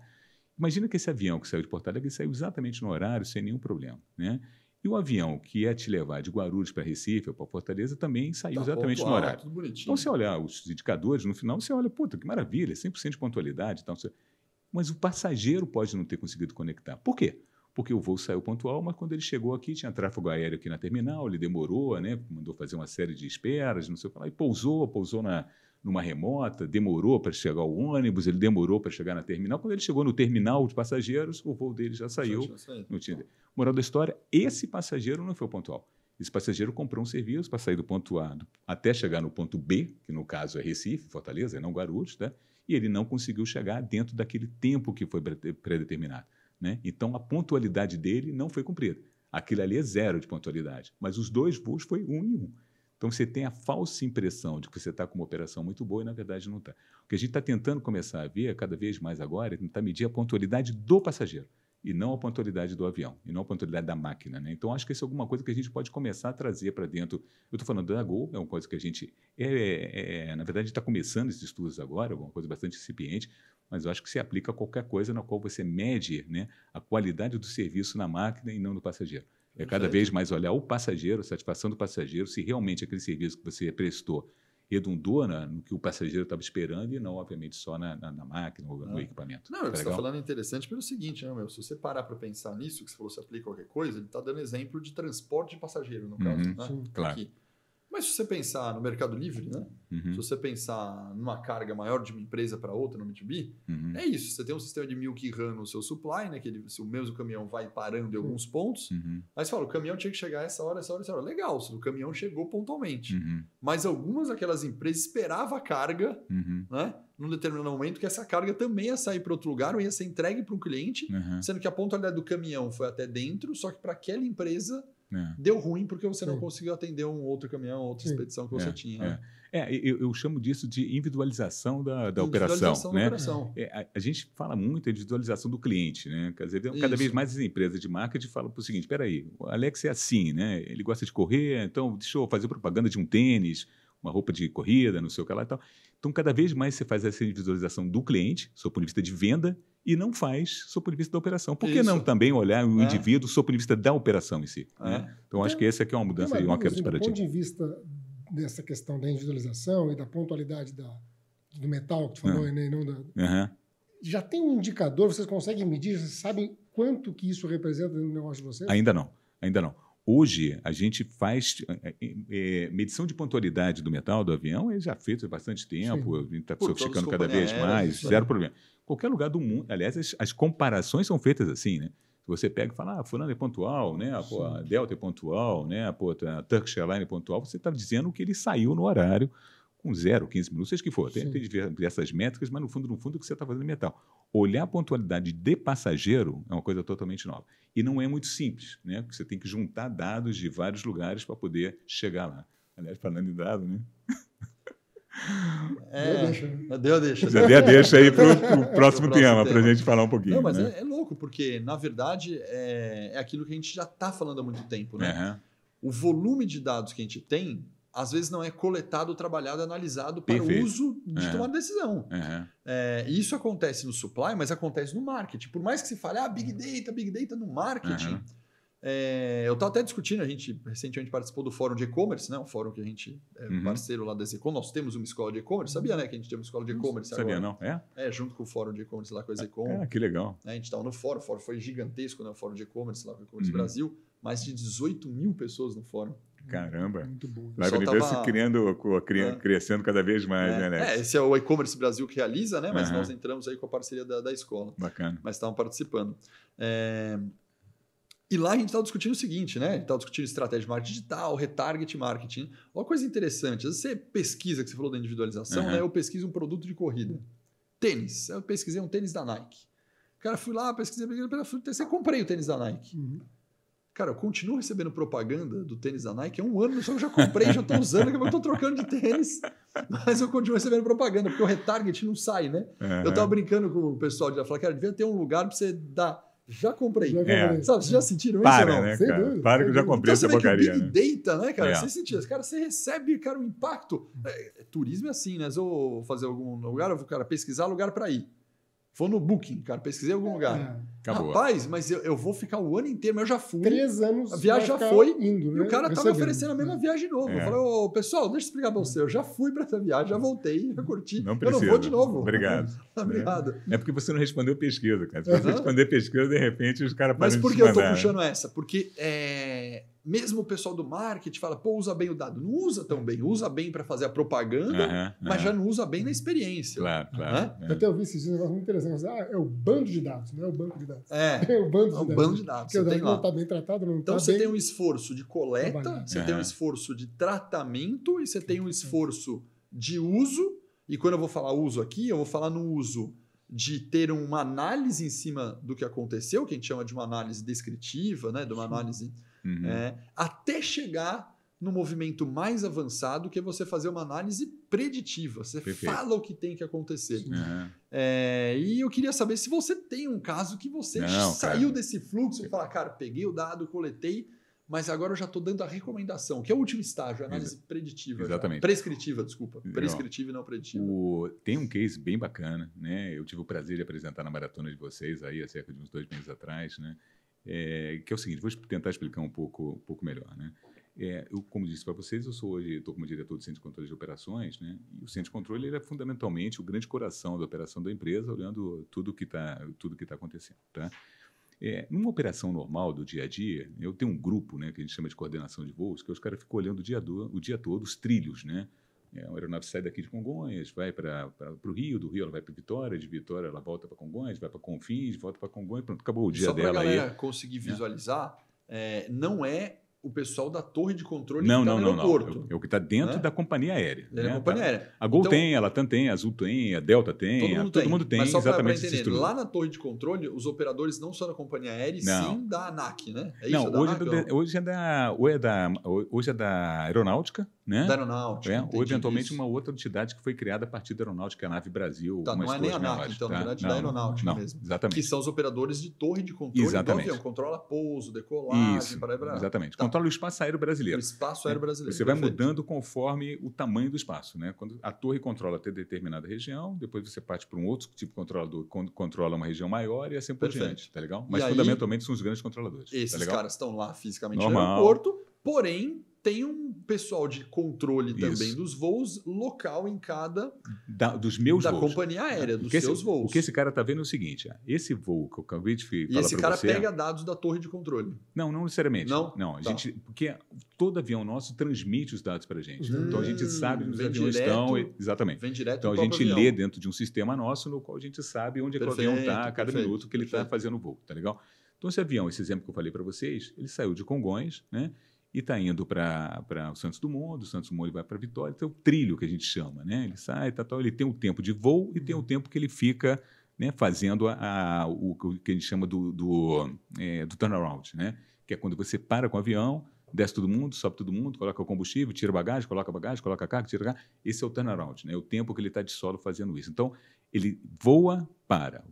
Imagina que esse avião que saiu de Porto Alegre saiu exatamente no horário, sem nenhum problema. Né? E o avião que ia te levar de Guarulhos para Recife ou para Fortaleza também saiu exatamente pontual, no horário. Tudo bonitinho. Então, você olhar os indicadores, no final você olha, puta, que maravilha, 100% de pontualidade. Então, mas o passageiro pode não ter conseguido conectar. Por quê? Porque o voo saiu pontual, mas quando ele chegou aqui, tinha tráfego aéreo aqui na terminal, ele demorou, né? Mandou fazer uma série de esperas, não sei o que lá, e pousou numa remota, demorou para chegar ao ônibus, ele demorou para chegar na terminal. Quando ele chegou no terminal de passageiros, o voo dele já saiu. Não tinha... Moral da história, esse passageiro não foi pontual. Esse passageiro comprou um serviço para sair do ponto A até chegar no ponto B, que no caso é Recife, Fortaleza, não Guarulhos, tá? E ele não conseguiu chegar dentro daquele tempo que foi pré-determinado. Né? Então, a pontualidade dele não foi cumprida. Aquilo ali é 0 de pontualidade, mas os 2 voos foi 1 e 1. Então, você tem a falsa impressão de que você está com uma operação muito boa e, na verdade, não está. O que a gente está tentando começar a ver, cada vez mais agora, é tentar medir a pontualidade do passageiro e não a pontualidade do avião, e não a pontualidade da máquina. Né? Então, acho que isso é alguma coisa que a gente pode começar a trazer para dentro. Eu estou falando da Gol, é uma coisa que a gente... na verdade, está começando esses estudos agora, é uma coisa bastante incipiente, mas eu acho que se aplica a qualquer coisa na qual você mede, né, a qualidade do serviço na máquina e não no passageiro. É cada vez mais olhar o passageiro, a satisfação do passageiro, se realmente aquele serviço que você prestou redundou no que o passageiro estava esperando e não, obviamente, só na máquina ou no equipamento. Não, o que você está falando é interessante pelo seguinte, né, meu? Se você parar para pensar nisso, que você falou se aplica a qualquer coisa, ele está dando exemplo de transporte de passageiro, no caso. Né? Sim, claro. Aqui. Mas se você pensar no Mercado Livre, né? Se você pensar numa carga maior de uma empresa para outra no B2B, é isso. Você tem um sistema de milk run no seu supply, né? Que se o mesmo caminhão vai parando em alguns pontos, aí você fala, o caminhão tinha que chegar a essa hora, essa hora, essa hora. Legal, o caminhão chegou pontualmente. Mas algumas daquelas empresas esperavam a carga, né? Num determinado momento, que essa carga também ia sair para outro lugar ou ia ser entregue para um cliente, sendo que a pontualidade do caminhão foi até dentro, só que para aquela empresa... deu ruim porque você não conseguiu atender um outro caminhão, outra expedição que você tinha. Eu chamo disso de individualização da operação. Né? Operação. A gente fala muito em individualização do cliente. Né? Quer dizer, cada vez mais as empresas de marketing falam o seguinte, espera aí, o Alex é assim, né? Ele gosta de correr, então deixa eu fazer propaganda de um tênis, uma roupa de corrida, não sei o que lá e tal. Então, cada vez mais você faz essa individualização do cliente, sob o ponto de vista de venda, e não faz sob o ponto de vista da operação. Por que não também olhar o indivíduo sob o ponto de vista da operação em si? Né? Então, acho que essa aqui é uma mudança e uma quebra de paradigma. Do ponto de vista dessa questão da individualização e da pontualidade do metal que tu falou, né, e não da... Já tem um indicador, vocês conseguem medir, vocês sabem quanto que isso representa no negócio de vocês? Ainda não. Hoje, a gente faz medição de pontualidade do metal, do avião, é já feito há bastante tempo, a gente está sofisticando cada vez mais, zero problema. Qualquer lugar do mundo, aliás, as comparações são feitas assim, né? Se você pega e fala, fulano é pontual, né? A Delta é pontual, né? A Turkish Airlines é pontual, você está dizendo que ele saiu no horário, com 0, 15 minutos, seja o que for. Tem diversas métricas, mas no fundo, o que você está fazendo é metal. Olhar a pontualidade de passageiro é uma coisa totalmente nova. E não é muito simples, né? Porque você tem que juntar dados de vários lugares para poder chegar lá. Aliás, falando em dados, né? Já dei a deixa aí para o próximo tema, para a gente falar um pouquinho. Não, mas né? é louco, porque, na verdade, é aquilo que a gente já está falando há muito tempo, né? O volume de dados que a gente tem, às vezes não é coletado, trabalhado, analisado para o uso de tomar decisão. Isso acontece no supply, mas acontece no marketing. Por mais que se fale, Big Data no marketing... eu estava até discutindo, a gente recentemente participou do fórum de e-commerce, né? Um fórum que a gente é parceiro lá da Zecom. Nós temos uma escola de e-commerce. Sabia, né? Que a gente tem uma escola de e-commerce agora. Sabia, não? Junto com o fórum de e-commerce lá com a Zecom. Que legal. A gente estava no fórum. O fórum foi gigantesco, né? O fórum de e-commerce lá com o e-commerce Brasil. Mais de 18 mil pessoas no fórum. Caramba. Muito bom. Live Universo crescendo cada vez mais, né, Alex? Esse é o e-commerce Brasil que realiza, né? Mas nós entramos aí com a parceria da escola. Bacana. Mas estavam participando. E lá a gente estava discutindo o seguinte, né? A gente estava discutindo estratégia de marketing digital, retarget marketing. Uma coisa interessante, às vezes você pesquisa, que você falou da individualização, né? Eu pesquiso um produto de corrida. Tênis. Eu pesquisei um tênis da Nike. Cara, fui lá, pesquisei, comprei o tênis da Nike. Cara, eu continuo recebendo propaganda do tênis da Nike há um ano, só que eu já comprei, já estou usando, que eu estou trocando de tênis, mas eu continuo recebendo propaganda, porque o retarget não sai, né? Eu estava brincando com o pessoal de lá, falando, cara, devia ter um lugar para você dar... Já comprei. Sabe, vocês já sentiram isso ou não? Né, cara? Dúvida, para que eu já comprei então, essa porcaria. Big Data, né, cara? Você sentia, cara, você recebe, cara, um impacto. Turismo é assim, né? Se eu vou fazer algum lugar, eu vou, cara, pesquisar lugar para ir. Vou no Booking, cara, pesquisei algum lugar. Acabou. Rapaz, mas eu vou ficar o ano inteiro, mas eu já fui. 3 anos. A viagem já foi indo, né? E o cara estava oferecendo a mesma viagem de novo. Eu falei, pessoal, deixa eu explicar para você. Eu já fui para essa viagem, já voltei, já curti. Não precisa. Eu não vou de novo. Obrigado. Obrigado. É porque você não respondeu pesquisa, cara. Se você responder pesquisa, de repente os caras param de te mandar. Mas por que eu estou puxando essa? Porque mesmo o pessoal do marketing fala, pô, usa bem o dado. Não usa tão bem. Usa bem para fazer a propaganda, mas já não usa bem na experiência. Claro. Eu até ouvi esses negócios muito interessantes. É o bando de dados, não é o banco de dados. É o bando de dados. Bando de dados. Porque o dado não está bem tratado, não Então tá você bem... tem um esforço de coleta, você tem um esforço de tratamento e você tem um esforço de uso. E quando eu vou falar uso aqui, eu vou falar no uso de ter uma análise em cima do que aconteceu, que a gente chama de uma análise descritiva, né? De uma análise... até chegar no movimento mais avançado, que é você fazer uma análise preditiva. Você fala o que tem que acontecer. E eu queria saber se você tem um caso que você saiu desse fluxo e fala, cara, peguei o dado, coletei, mas agora eu já estou dando a recomendação, que é o último estágio, a análise preditiva. Exatamente. Prescritiva, desculpa. Prescritiva e não preditiva. Tem um case bem bacana, né? Eu tive o prazer de apresentar na maratona de vocês aí há cerca de uns 2 meses atrás, né? Que é o seguinte, vou tentar explicar um pouco melhor, né? Eu, como disse para vocês, eu estou como diretor do Centro de Controle de Operações, né? E o Centro de Controle ele é fundamentalmente o grande coração da operação da empresa, olhando tudo que tá acontecendo, tá? Numa operação normal do dia a dia, eu tenho um grupo, né, que a gente chama de coordenação de voos, que os caras ficam olhando o dia todo os trilhos, né? A aeronave sai daqui de Congonhas, vai para o Rio, do Rio ela vai para Vitória, de Vitória ela volta para Congonhas, vai para Confins, volta para Congonhas, pronto, acabou o dia só dela aí. Só para a galera conseguir visualizar, não é o pessoal da torre de controle que está no aeroporto. Não. É o que está dentro da companhia aérea. Da companhia aérea. A Gol tem, a Latam tem, a Azul tem, a Delta tem, todo mundo tem. Mas só exatamente para entender, lá na torre de controle, os operadores não são da companhia aérea, e sim da ANAC, né? É isso, hoje é da Aeronáutica, né? Da Aeronáutica. Ou eventualmente uma outra entidade que foi criada a partir da Aeronáutica, a Nave Brasil. Não é nem a ANAC, então, na verdade, da Aeronáutica mesmo. Exatamente. Que são os operadores de torre de controle do avião. Controla pouso, decolagem, para exatamente. Controla o espaço aéreo brasileiro. O espaço aéreo brasileiro. Você vai mudando conforme o tamanho do espaço, né? Quando a torre controla até determinada região, depois você parte para um outro tipo de controlador que controla uma região maior e assim por diante, tá legal? Mas fundamentalmente são os grandes controladores. Esses caras estão lá fisicamente no aeroporto, porém tem um pessoal de controle também dos voos local em cada dos meus da voos. Companhia aérea, dos seus voos. O que esse cara está vendo é o seguinte, esse voo que eu acabei de falar para você... E esse cara pega dados da torre de controle. Não necessariamente. Não, a gente, porque todo avião nosso transmite os dados para a gente. Então a gente sabe onde os aviões estão. Exatamente. Vem direto então a gente lê dentro de um sistema nosso no qual a gente sabe onde é que o avião está a cada minuto que ele está fazendo o voo, tá legal? Então esse avião, esse exemplo que eu falei para vocês, ele saiu de Congonhas, né? e está indo para o Santos Dumont, do Santos Dumont ele vai para Vitória, tem o trilho que a gente chama, né? Ele sai, ele tem o tempo de voo e tem o tempo que ele fica, né, fazendo o que a gente chama do turnaround, né? Que é quando você para com o avião, desce todo mundo, sobe todo mundo, coloca o combustível, tira bagagem, coloca a carga, tira a carga. Esse é o turnaround, né? O tempo que ele está de solo fazendo isso. Então, ele voa, para.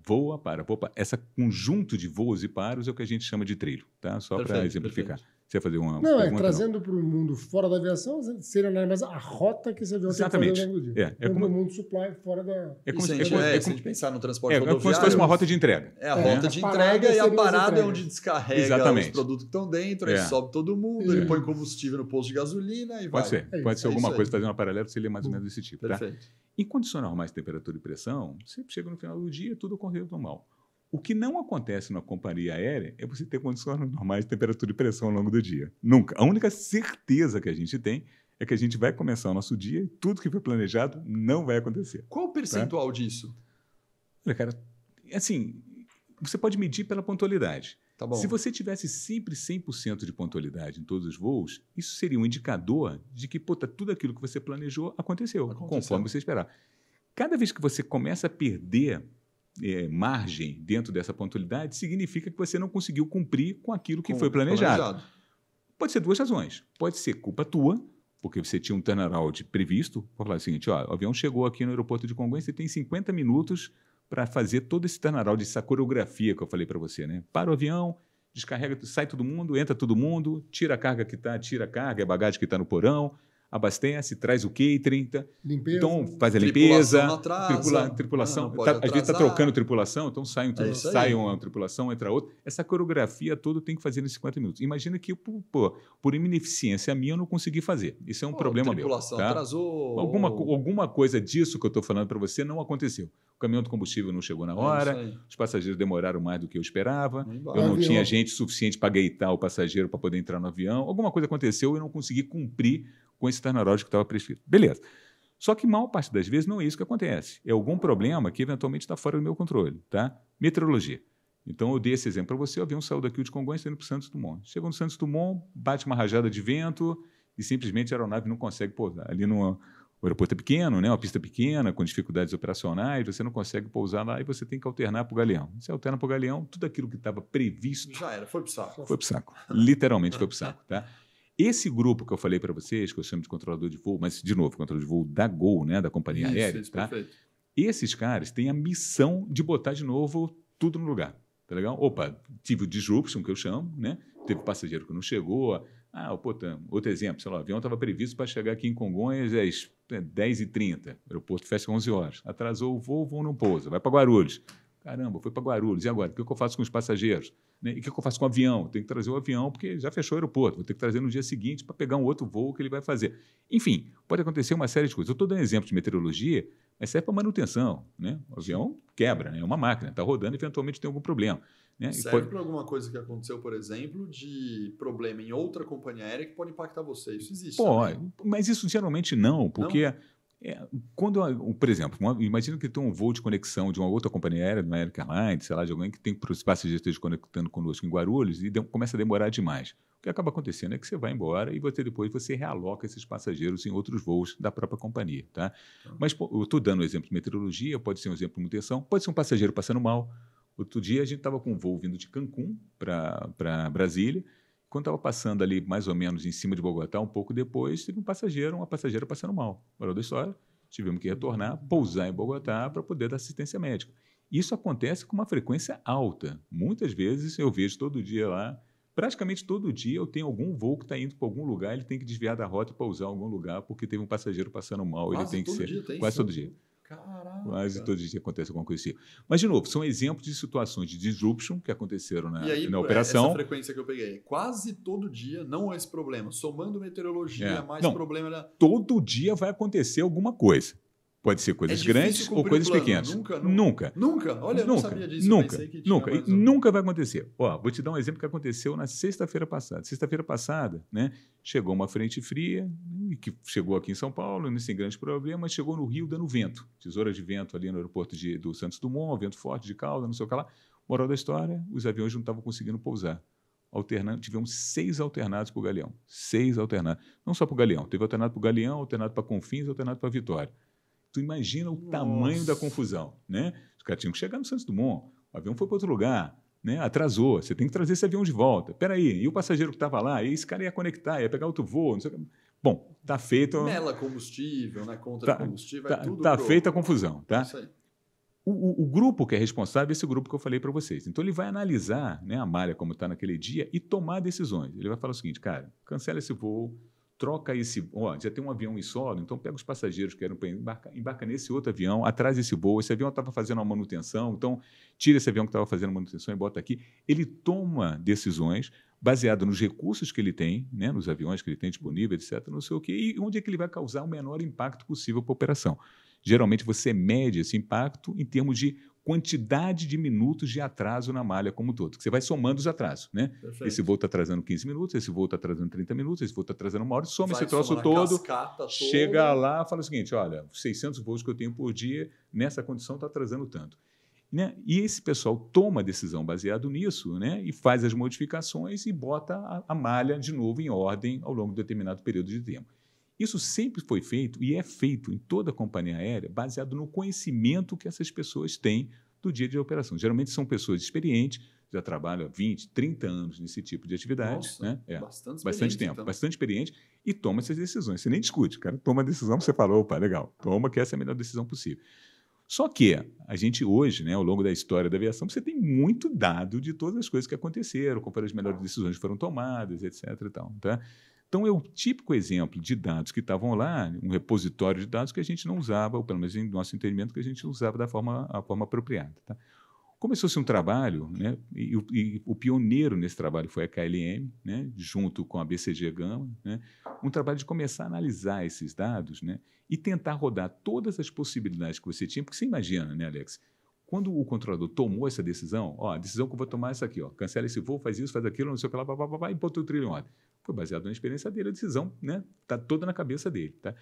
Esse conjunto de voos e paros é o que a gente chama de trilho, tá? Só para exemplificar. Perfeito. Você ia fazer uma Não, pergunta, trazendo para o mundo fora da aviação, seria nada mais a rota que esse avião tem que fazer ao longo do dia. Como o mundo supply fora da... Se a gente pensar no transporte rodoviário... É como se fosse uma rota de entrega. É a rota de entrega e a parada é onde descarrega os produtos que estão dentro, aí sobe todo mundo, ele põe combustível no posto de gasolina e vai. Pode ser alguma coisa, fazendo uma paralela, seria mais ou menos desse tipo. Perfeito. Tá? Em condições normais de temperatura e pressão, você chega no final do dia, tudo ocorreu normal. O que não acontece na companhia aérea é você ter condições normais de temperatura e pressão ao longo do dia. Nunca. A única certeza que a gente tem é que a gente vai começar o nosso dia e tudo que foi planejado não vai acontecer. Qual o percentual disso? Olha, cara, assim, você pode medir pela pontualidade. Tá bom. Se você tivesse sempre 100% de pontualidade em todos os voos, isso seria um indicador de que tudo aquilo que você planejou aconteceu, conforme você esperava. Cada vez que você começa a perder margem dentro dessa pontualidade, significa que você não conseguiu cumprir com aquilo que foi planejado. Pode ser duas razões. Pode ser culpa tua, porque você tinha um turnaround previsto. Vou falar o seguinte, o avião chegou aqui no aeroporto de Congonhas, você tem 50 minutos para fazer todo esse turnaround, essa coreografia que eu falei para você, né? Para o avião, descarrega, sai todo mundo, entra todo mundo, tira a carga tira a carga, a bagagem que está no porão, abastece, traz o catering, limpeza. Então faz a limpeza, tripulação, a gente está trocando tripulação, então sai uma tripulação, entra outra. Essa coreografia toda tem que fazer em 50 minutos. Imagina que, por ineficiência minha, eu não consegui fazer. Isso é um problema meu. A tripulação atrasou. Alguma coisa disso que eu estou falando para você não aconteceu. O caminhão de combustível não chegou na hora, os passageiros demoraram mais do que eu esperava, eu não tinha gente suficiente para gaitar o passageiro para poder entrar no avião. Alguma coisa aconteceu e eu não consegui cumprir com esse turnaround que estava prescrito. Beleza. Só que, maior parte das vezes, não é isso que acontece. É algum problema que, eventualmente, está fora do meu controle. Tá? Meteorologia. Então, eu dei esse exemplo para você. O avião saiu daqui de Congonhas e está indo para o Santos Dumont. Chegou no Santos Dumont, bate uma rajada de vento e, simplesmente, a aeronave não consegue pousar. Ali o aeroporto é pequeno, né? Uma pista pequena, com dificuldades operacionais, você não consegue pousar lá e você tem que alternar para o galeão. Você alterna para o galeão, tudo aquilo que estava previsto... Já era, foi para o saco. Foi para o saco. Literalmente foi para o saco, tá? Esse grupo que eu falei para vocês, que eu chamo de controlador de voo, mas, de novo, controlador de voo da Gol, né, da companhia aérea, isso, tá? Perfeito. Esses caras têm a missão de botar de novo tudo no lugar, tá legal? Opa, tive o disruption, que eu chamo, né? Teve passageiro que não chegou. Outro exemplo, sei lá, o avião estava previsto para chegar aqui em Congonhas às 10h30, o aeroporto fecha às 11 horas. Atrasou o voo não pousa, vai para Guarulhos. Caramba, foi para Guarulhos, e agora? O que eu faço com os passageiros? Né? E o que eu faço com o avião? Tenho que trazer o avião porque já fechou o aeroporto. Vou ter que trazer no dia seguinte para pegar um outro voo que ele vai fazer. Enfim, pode acontecer uma série de coisas. Eu estou dando exemplo de meteorologia, mas serve para manutenção. Né? O avião quebra, né? É uma máquina, está rodando e eventualmente tem algum problema. Né? Serve para alguma coisa que aconteceu, por exemplo, de problema em outra companhia aérea que pode impactar você. Isso existe. Pode, mas isso geralmente não, porque... quando, por exemplo, imagina que tem um voo de conexão de uma outra companhia aérea, de uma American Airlines, sei lá, de alguém que tem para os passageiros estejam conectando conosco em Guarulhos e começa a demorar demais. O que acaba acontecendo é que você vai embora e depois você realoca esses passageiros em outros voos da própria companhia. Tá? Mas eu estou dando um exemplo de meteorologia, pode ser um exemplo de manutenção, pode ser um passageiro passando mal. Outro dia a gente estava com um voo vindo de Cancún para Brasília. Quando estava passando ali mais ou menos em cima de Bogotá, um pouco depois, teve uma passageira passando mal. Moral da história, tivemos que retornar, pousar em Bogotá para poder dar assistência médica. Isso acontece com uma frequência alta. Muitas vezes eu vejo todo dia lá, praticamente todo dia eu tenho algum voo que está indo para algum lugar, ele tem que desviar da rota e pousar em algum lugar porque teve um passageiro passando mal. Quase ele tem que todo ser dia tem quase isso. todo dia. Caraca. Quase todo dia acontece alguma coisa assim. Mas, de novo, são exemplos de situações de disruption que aconteceram na operação. Essa frequência que eu peguei, quase todo dia, não é esse problema. Somando meteorologia, problema... Todo dia vai acontecer alguma coisa. Pode ser coisas grandes ou coisas pequenas. Nunca. Olha, eu não sabia disso. Nunca vai acontecer. Vou te dar um exemplo que aconteceu na sexta-feira passada. Sexta-feira passada, né, chegou uma frente fria, que chegou aqui em São Paulo, sem grandes problemas, chegou no Rio dando vento. Tesoura de vento ali no aeroporto do Santos Dumont, vento forte de cauda, não sei o que lá. Moral da história, os aviões não estavam conseguindo pousar. tivemos 6 alternados para o Galeão. 6 alternados. Não só para o Galeão. Teve alternado para o Galeão, alternado para Confins, alternado para Vitória. Tu imagina o tamanho da confusão, né? Os caras tinham que chegar no Santos Dumont. O avião foi para outro lugar, né? Atrasou. Você tem que trazer esse avião de volta. Espera aí, e o passageiro que estava lá? E esse cara ia conectar, ia pegar outro voo, não sei o que. Bom, está feito... Mela combustível, né? Contra combustível, tudo... Está feita a confusão, tá? Isso aí. O grupo que é responsável é esse grupo que eu falei para vocês. Então, ele vai analisar, né, a malha como está naquele dia e tomar decisões. Ele vai falar o seguinte, cara, cancela esse voo, troca esse... já tem um avião em solo, então pega os passageiros que eram para embarca nesse outro avião, atrás esse voo, esse avião estava fazendo uma manutenção, então tira esse avião que estava fazendo manutenção e bota aqui. Ele toma decisões baseado nos recursos que ele tem, né, nos aviões que ele tem disponível, etc., não sei o quê, e onde é que ele vai causar o menor impacto possível para a operação. Geralmente, você mede esse impacto em termos de quantidade de minutos de atraso na malha como um todo. Você vai somando os atrasos, né? Esse voo está atrasando 15 minutos, esse voo está atrasando 30 minutos, esse voo está atrasando 1 hora, soma esse troço todo, chega lá e fala o seguinte, olha, 600 voos que eu tenho por dia, nessa condição está atrasando tanto. Né? E esse pessoal toma a decisão baseado nisso, né? E faz as modificações e bota a malha de novo em ordem ao longo de determinado período de tempo. Isso sempre foi feito e é feito em toda a companhia aérea baseado no conhecimento que essas pessoas têm do dia de operação. Geralmente são pessoas experientes, já trabalham há 20, 30 anos nesse tipo de atividade. Nossa, né? Bastante tempo, então. bastante experiente e toma essas decisões. Você nem discute, o cara toma a decisão, você falou, opa, legal, toma que essa é a melhor decisão possível. Só que a gente hoje, né, ao longo da história da aviação, você tem muito dado de todas as coisas que aconteceram, qual foram as melhores decisões que foram tomadas, etc. E tal, tá? Então, é o típico exemplo de dados que estavam lá, um repositório de dados que a gente não usava, ou pelo menos em nosso entendimento, que a gente usava da forma apropriada. Tá? Começou-se um trabalho, né, e o pioneiro nesse trabalho foi a KLM, né, junto com a BCG Gama, né, um trabalho de começar a analisar esses dados, né, e tentar rodar todas as possibilidades que você tinha, porque você imagina, né, Alex, quando o controlador tomou essa decisão, a decisão que eu vou tomar é essa aqui, cancela esse voo, faz isso, faz aquilo, não sei o que lá, e botou o trilho em ordem. Foi baseado na experiência dele, a decisão está toda na cabeça dele. Tá?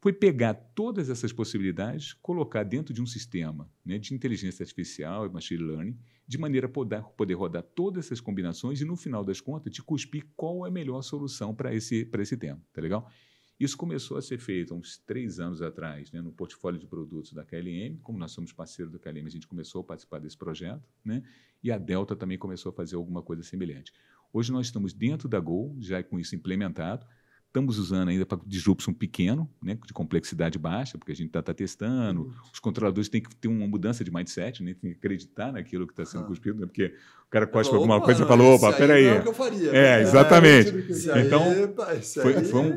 Foi pegar todas essas possibilidades, colocar dentro de um sistema, né, de inteligência artificial e machine learning, de maneira a poder rodar todas essas combinações e, no final das contas, te cuspir qual é a melhor solução para esse tema. Tá legal? Isso começou a ser feito há uns 3 anos atrás, né, no portfólio de produtos da KLM. Como nós somos parceiros da KLM, a gente começou a participar desse projeto, né, e a Delta também começou a fazer alguma coisa semelhante. Hoje nós estamos dentro da Gol, já com isso implementado. Estamos usando ainda para disruption pequeno, né, de complexidade baixa, porque a gente está testando. Os controladores têm que ter uma mudança de mindset, né, tem que acredtar naquilo que está sendo cuspido, né, porque o cara cospe alguma coisa e falou, opa, peraí. Não é o que eu faria, exatamente. Então,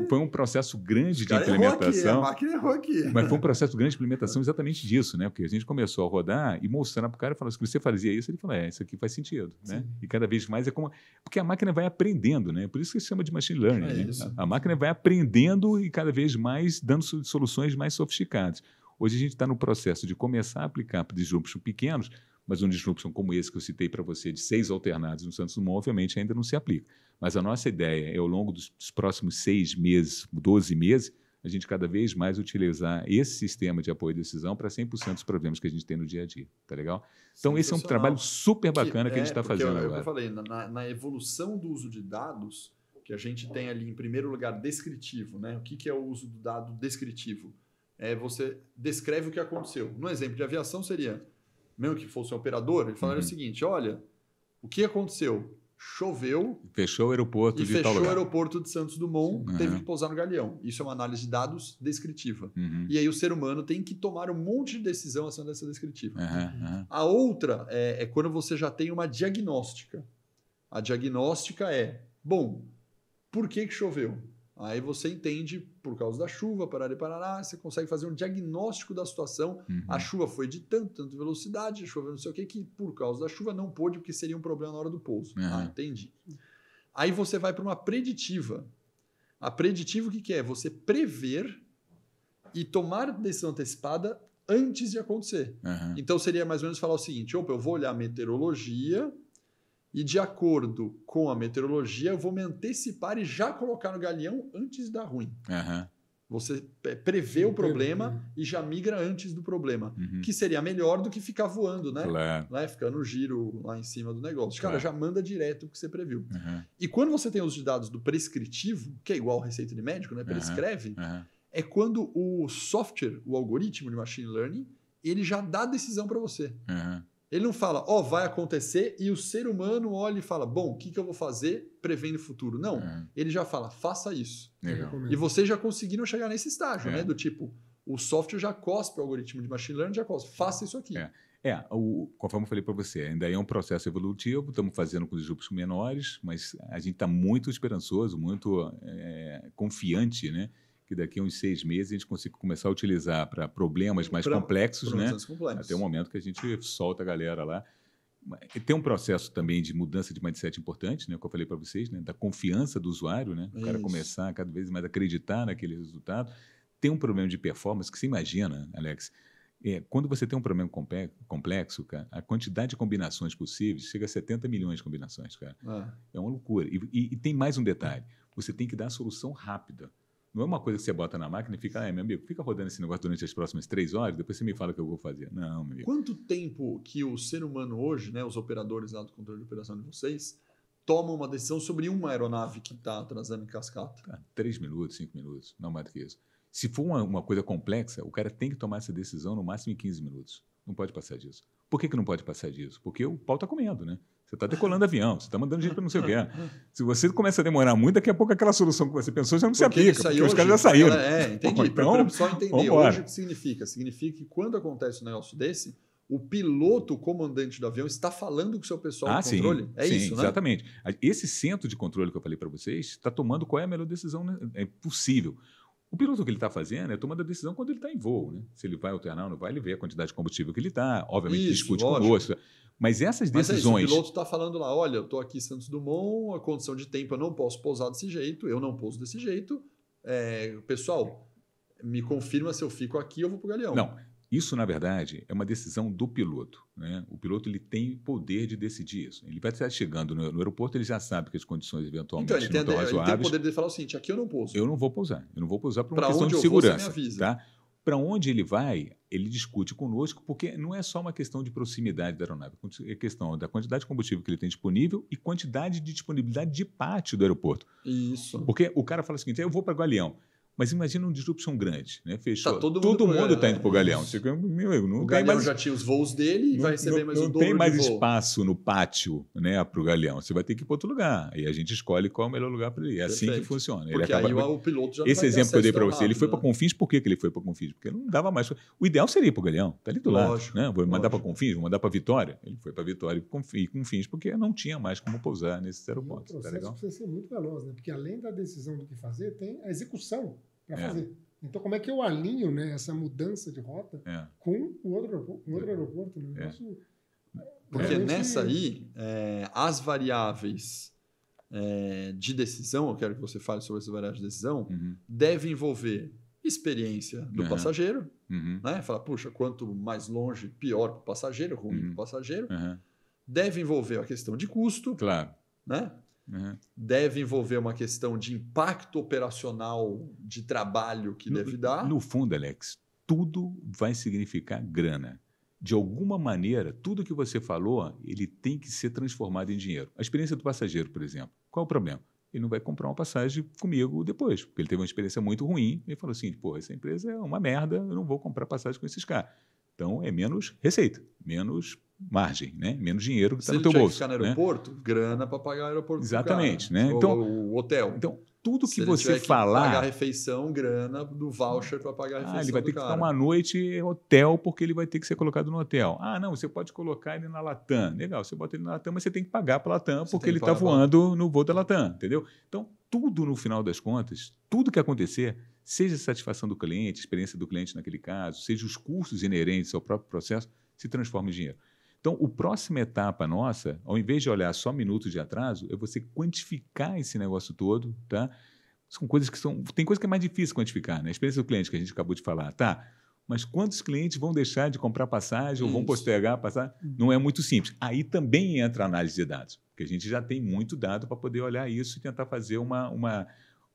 foi um processo grande de implementação. A máquina errou aqui. Mas foi um processo grande de implementação exatamente disso, né? Porque a gente começou a rodar e mostrar para o cara, falando, se você fazia isso, ele falou, isso aqui faz sentido. Né? E cada vez mais é como... Porque a máquina vai aprendendo, né? Por isso que se chama de machine learning. Né? A máquina vai aprendendo e cada vez mais dando soluções mais sofisticadas. Hoje a gente está no processo de começar a aplicar para disruption pequenos, mas um disruption como esse que eu citei para você, de 6 alternados no Santos Dumont, obviamente ainda não se aplica. Mas a nossa ideia é, ao longo dos próximos 6 meses, 12 meses, a gente cada vez mais utilizar esse sistema de apoio à decisão para 100% dos problemas que a gente tem no dia a dia. Tá legal? Então, esse é um trabalho super bacana que a gente está fazendo agora. Eu falei, na evolução do uso de dados, que a gente tem ali, em primeiro lugar, descritivo. Né? O que é o uso do dado descritivo? Você descreve o que aconteceu. No exemplo de aviação seria, mesmo que fosse um operador, ele falaria o seguinte, olha, o que aconteceu? Choveu. Fechou o aeroporto de tal lugar. Fechou o aeroporto de Santos Dumont, teve que pousar no Galeão. Isso é uma análise de dados descritiva. E aí o ser humano tem que tomar um monte de decisão acima dessa descritiva. A outra é quando você já tem uma diagnóstica. A diagnóstica é, bom, por que choveu? Aí você entende, por causa da chuva, parará, você consegue fazer um diagnóstico da situação. A chuva foi de tanta velocidade, choveu não sei o que por causa da chuva não pôde, porque seria um problema na hora do pouso. Entendi. Aí você vai para uma preditiva. A preditiva, o que é? Você prever e tomar decisão antecipada antes de acontecer. Então seria mais ou menos falar o seguinte, eu vou olhar a meteorologia... E, de acordo com a meteorologia, eu vou me antecipar e já colocar no Galeão antes de dar ruim. Você prevê o problema e já migra antes do problema, que seria melhor do que ficar voando, né? Claro. Né? Ficar no giro lá em cima do negócio. Cara, Claro. já manda direto o que você previu. E quando você tem os dados do prescritivo, que é igual receita de médico, né? Prescreve, é quando o software, o algoritmo de machine learning, ele já dá a decisão para você. Ele não fala, vai acontecer, e o ser humano olha e fala, bom, o que eu vou fazer prevendo o futuro? Não, ele já fala, faça isso. Legal. E vocês já conseguiram chegar nesse estágio, né? Do tipo, o software já cospe o algoritmo de machine learning, já cospe, faça isso aqui. Conforme eu falei para você, ainda é um processo evolutivo, estamos fazendo com os grupos menores, mas a gente está muito esperançoso, muito confiante, né? Que daqui a uns 6 meses a gente consiga começar a utilizar para problemas mais complexos, né? Até o momento que a gente solta a galera lá. E tem um processo também de mudança de mindset importante, né? Que eu falei para vocês, né? Da confiança do usuário, né? O cara começar cada vez mais a acreditar naquele resultado. Tem um problema de performance que você imagina, Alex, quando você tem um problema complexo, cara, a quantidade de combinações possíveis chega a 70 milhões de combinações, cara. É uma loucura. E tem mais um detalhe. Você tem que dar a solução rápida. Não é uma coisa que você bota na máquina e fica, meu amigo, fica rodando esse negócio durante as próximas 3 horas, depois você me fala o que eu vou fazer. Não, meu amigo. Quanto tempo que o ser humano hoje, né, os operadores lá do controle de operação de vocês, tomam uma decisão sobre uma aeronave que está atrasando em cascata? 3 minutos, 5 minutos, não mais do que isso. Se for uma coisa complexa, o cara tem que tomar essa decisão no máximo em 15 minutos. Não pode passar disso. Por que não pode passar disso? Porque o pau está comendo, né? Você está decolando avião, você está mandando gente para não sei o que. Se você começa a demorar muito, daqui a pouco aquela solução que você pensou já não se aplica, porque os caras já saíram. Entendi. Para o pessoal entender hoje o que significa. Significa que quando acontece um negócio desse, o piloto, o comandante do avião, está falando com o seu pessoal de controle? Sim, isso, né? Exatamente. Esse centro de controle que eu falei para vocês está tomando qual é a melhor decisão, né? Possível. O piloto que ele está fazendo é tomando a decisão quando ele está em voo, né? Se ele vai alternar ou não vai, ele vê a quantidade de combustível que ele está, obviamente discute conosco. Mas essas decisões... o piloto está falando lá, olha, eu estou aqui em Santos Dumont, a condição de tempo eu não posso pousar desse jeito, eu não pouso desse jeito. Pessoal, me confirma se eu fico aqui ou vou para o Galeão. Não, isso, na verdade, é uma decisão do piloto, né? O piloto ele tem poder de decidir isso. Ele vai estar chegando no aeroporto, ele já sabe que as condições eventualmente não estão razoáveis. Ele tem o poder de falar o seguinte, aqui eu não pouso. Eu não vou pousar. Eu não vou pousar por uma questão de segurança. Você me avisa. Tá? Para onde ele vai, ele discute conosco, porque não é só uma questão de proximidade da aeronave, é questão da quantidade de combustível que ele tem disponível e quantidade de disponibilidade de pátio do aeroporto. Isso. Porque o cara fala o seguinte, eu vou para Galeão. Mas imagina um disruption grande, né? Fechou. Tá todo mundo está indo para o Galeão. O Galeão já tinha os voos dele e vai receber mais o dobro de voo. Não tem mais espaço no pátio, né, para o Galeão. Você vai ter que ir para outro lugar. Aí a gente escolhe qual é o melhor lugar para ele. É assim que funciona. Porque aí o piloto já não vai ter Esse exemplo que eu dei para você, rápido, ele foi para Confins. Por que ele foi para Confins? Porque não dava mais. O ideal seria ir para o Galeão. Está ali do lado. Né? Vou mandar para Confins, vou mandar para Vitória. Ele foi para Vitória e Confins porque não tinha mais como pousar nesses aeroportos. O processo precisa ser muito veloz, né? Porque além da decisão do que fazer, tem a execução para fazer. Então, como é que eu alinho, né, essa mudança de rota com o outro aeroporto? Né? Porque nessa aí, as variáveis de decisão, eu quero que você fale sobre essas variáveis de decisão, devem envolver experiência do passageiro, né? Falar, puxa, quanto mais longe, pior para o passageiro, ruim para o passageiro. Deve envolver a questão de custo, né? Deve envolver uma questão de impacto operacional de trabalho que deve dar. No fundo, Alex, tudo vai significar grana. De alguma maneira, tudo que você falou, ele tem que ser transformado em dinheiro. A experiência do passageiro, por exemplo. Qual é o problema? Ele não vai comprar uma passagem comigo depois, porque ele teve uma experiência muito ruim e falou assim, pô, essa empresa é uma merda, eu não vou comprar passagem com esses caras. Então, é menos receita, menos margem, né? Menos dinheiro que está no teu bolso. Se ele ficar no aeroporto, grana para pagar o aeroporto. Exatamente. Né? Então, o hotel. Então, tudo que se você ele falar... pagar a refeição, grana do voucher para pagar a refeição ele vai ter que cara. ficar uma noite em hotel porque ele vai ter que ser colocado no hotel. Não, você pode colocar ele na Latam. Legal, você bota ele na Latam, mas você tem que pagar para a Latam porque ele está voando no voo da Latam, entendeu? Então, tudo no final das contas, tudo que acontecer, seja a satisfação do cliente, a experiência do cliente naquele caso, seja os custos inerentes ao próprio processo, se transforma em dinheiro. Então, a próxima etapa nossa, ao invés de olhar só minutos de atraso, é você quantificar esse negócio todo, tá? São coisas que são... Tem coisa que é mais difícil quantificar, né? A experiência do cliente que a gente acabou de falar, tá? Mas quantos clientes vão deixar de comprar passagem ou vão postergar a passagem? Não é muito simples. Aí também entra a análise de dados, porque a gente já tem muito dado para poder olhar isso e tentar fazer uma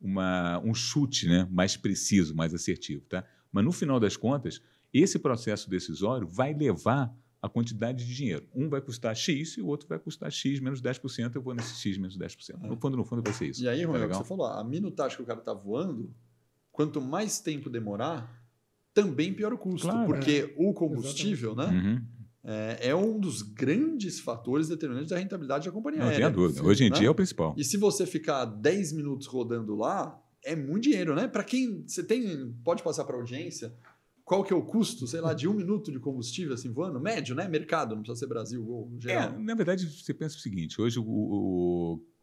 um chute, né, mais preciso, mais assertivo. Tá? Mas, no final das contas, esse processo decisório vai levar a quantidade de dinheiro. Um vai custar X e o outro vai custar X menos 10%, eu vou nesse X menos 10%. No fundo vai ser isso. E aí, Romeu, tá você falou, a minutagem que o cara está voando, quanto mais tempo demorar, também pior o custo. Claro, porque o combustível, né, Uhum. é um dos grandes fatores determinantes da rentabilidade da companhia Não aérea. tenha dúvida. Hoje em né? dia é o principal. E se você ficar 10 minutos rodando lá, é muito dinheiro, né? Para quem você tem, pode passar para a audiência, qual que é o custo, sei lá, de 1 minuto de combustível assim voando? Médio, né? Mercado, não precisa ser Brasil ou geral. Na verdade, você pensa o seguinte, hoje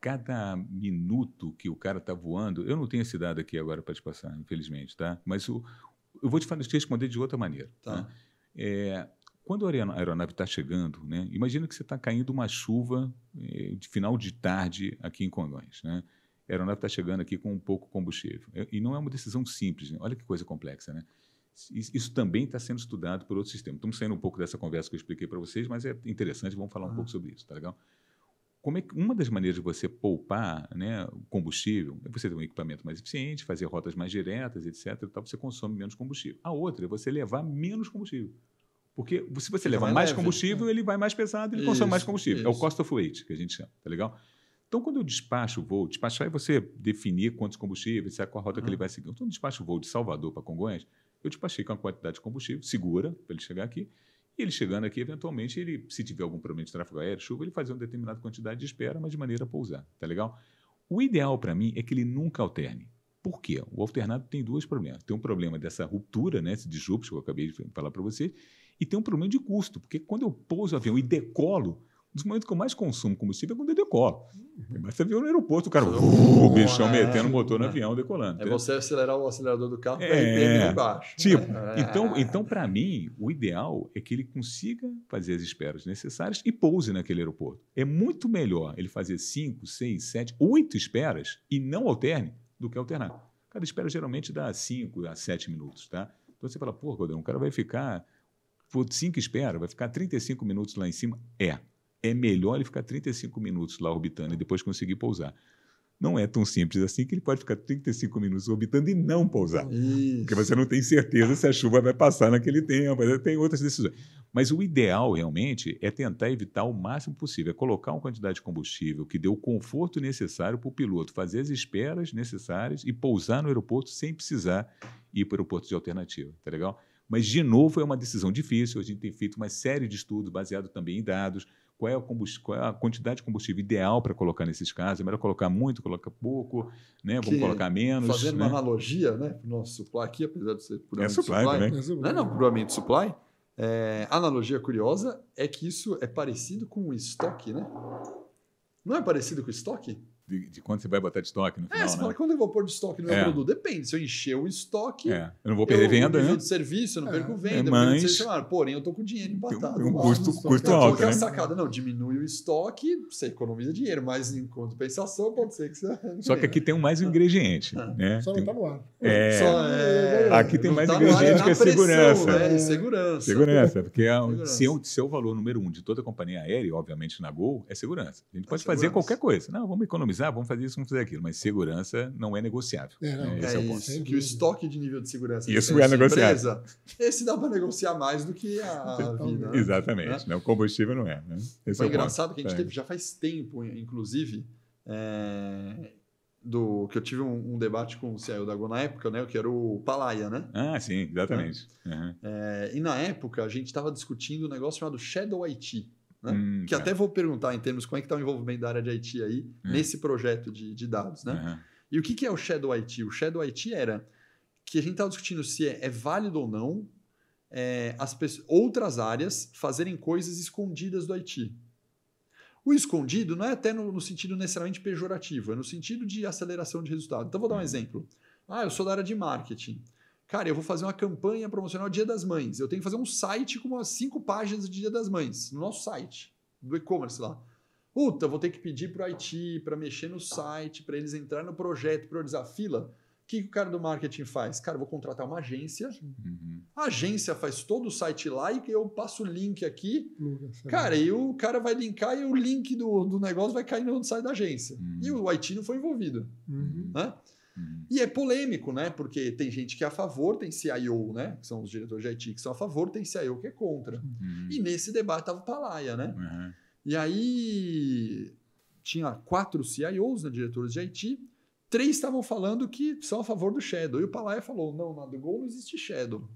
cada minuto que o cara está voando, eu não tenho esse dado aqui agora para te passar, infelizmente, tá? Mas eu vou te responder de outra maneira. Tá. Né? Quando a aeronave está chegando, né? Imagina que você está caindo uma chuva de final de tarde aqui em Congonhas, né? A aeronave está chegando aqui com um pouco combustível. E não é uma decisão simples, né? Olha que coisa complexa, né? Isso também está sendo estudado por outros sistemas. Estamos saindo um pouco dessa conversa que eu expliquei para vocês, mas é interessante, vamos falar um pouco sobre isso, tá legal? Uma das maneiras de você poupar, né, combustível é você ter um equipamento mais eficiente, fazer rotas mais diretas, etc. E tal, você consome menos combustível. A outra é você levar menos combustível. Porque se você levar mais combustível, ele vai mais pesado, ele consome mais combustível. É o cost of weight, que a gente chama, tá legal? Então, quando eu despacho o voo, despachar é você definir quantos combustíveis, qual a rota que ele vai seguir. Então, eu despacho o voo de Salvador para Congonhas, eu despachei com a quantidade de combustível segura para ele chegar aqui. E ele chegando aqui, eventualmente, se tiver algum problema de tráfego aéreo, chuva, ele faz uma determinada quantidade de espera, mas de maneira a pousar. Tá legal? O ideal para mim é que ele nunca alterne. Por quê? O alternado tem dois problemas. Tem um problema dessa ruptura, né, esse disruption que eu acabei de falar para você, e tem um problema de custo, porque quando eu pouso o avião e decolo, um dos momentos que eu mais consumo combustível é quando eu decolo. Basta ver no aeroporto, o cara, o bichão metendo o motor no avião, decolando. É você acelerar o acelerador do carro para RPM embaixo. Então, para mim, o ideal é que ele consiga fazer as esperas necessárias e pouse naquele aeroporto. É muito melhor ele fazer 5, 6, 7, 8 esperas e não alterne do que alternar. Cada espera geralmente dá 5 a 7 minutos. Tá? Então você fala, pô, Rodrigo, o cara vai ficar por 5 esperas, vai ficar 35 minutos lá em cima. É melhor ele ficar 35 minutos lá orbitando e depois conseguir pousar. Não é tão simples assim que ele pode ficar 35 minutos orbitando e não pousar. Isso. Porque você não tem certeza se a chuva vai passar naquele tempo, tem outras decisões. Mas o ideal, realmente, é tentar evitar o máximo possível, é colocar uma quantidade de combustível que dê o conforto necessário para o piloto fazer as esperas necessárias e pousar no aeroporto sem precisar ir para o aeroporto de alternativa. Tá legal? Mas, de novo, é uma decisão difícil. A gente tem feito uma série de estudos baseados também em dados. Qual é a quantidade de combustível ideal para colocar nesses casos? É melhor colocar muito, colocar pouco, né? Vamos colocar menos. Fazendo né? uma analogia, né, para o nosso supply aqui, apesar de ser puramente supply também. Não, puramente supply. Analogia curiosa é que isso é parecido com o estoque, né? Não é parecido com o estoque? De quanto você vai botar de estoque no final, você né? fala, quando eu vou pôr de estoque no meu produto? Depende. Se eu encher o estoque... Eu não vou perder venda, nível né? de serviço, eu não perco venda. Mas... Porém, eu estou com dinheiro empatado. Um custo alto, né? A sacada, não, diminui o estoque, você economiza dinheiro, mas em compensação pode ser que você... Só que aqui tem mais um ingrediente. Né? Só não está no ar. Aqui tem mais um ingrediente que é segurança. Né? Segurança, porque seu valor número 1 de toda a companhia aérea, obviamente na Gol, é segurança. A gente pode fazer qualquer coisa. Não, vamos economizar, vamos fazer isso, vamos fazer aquilo, mas segurança não é negociável. Esse é o ponto. Que o estoque de nível de segurança isso é negociável. Empresa, esse dá para negociar mais do que a vida. Né? Exatamente. Né? O combustível não é. Né? Esse Foi engraçado que a gente teve já faz tempo, inclusive, que eu tive um debate com o CIO da Gol na época, né, que era o Palaia, né? Ah, sim, exatamente. E na época a gente estava discutindo um negócio chamado Shadow IT. Né? Que até vou perguntar em termos como é que está o envolvimento da área de IT aí nesse projeto de dados. Né? E o que é o Shadow IT? O Shadow IT era que a gente estava discutindo se é válido ou não outras áreas fazerem coisas escondidas do IT. O escondido não é até no sentido necessariamente pejorativo, é no sentido de aceleração de resultado. Então, vou dar um exemplo. Eu sou da área de marketing. Cara, eu vou fazer uma campanha promocional Dia das Mães. Eu tenho que fazer um site com umas 5 páginas de Dia das Mães, no nosso site, do e-commerce lá. Vou ter que pedir para o IT, para mexer no site, para eles entrarem no projeto, priorizar a fila. O que o cara do marketing faz? Cara, eu vou contratar uma agência. A agência faz todo o site lá e eu passo o link aqui. Cara, e o cara vai linkar e o link do negócio vai cair no site da agência. E o IT não foi envolvido. Né? E é polêmico, né? Porque tem gente que é a favor, tem CIO, né? Que são os diretores de IT que são a favor, tem CIO que é contra. E nesse debate estava o Palaia, né? E aí tinha 4 CIOs, né, diretores de IT, 3 estavam falando que são a favor do Shadow. E o Palaia falou, não, na do Go não existe Shadow.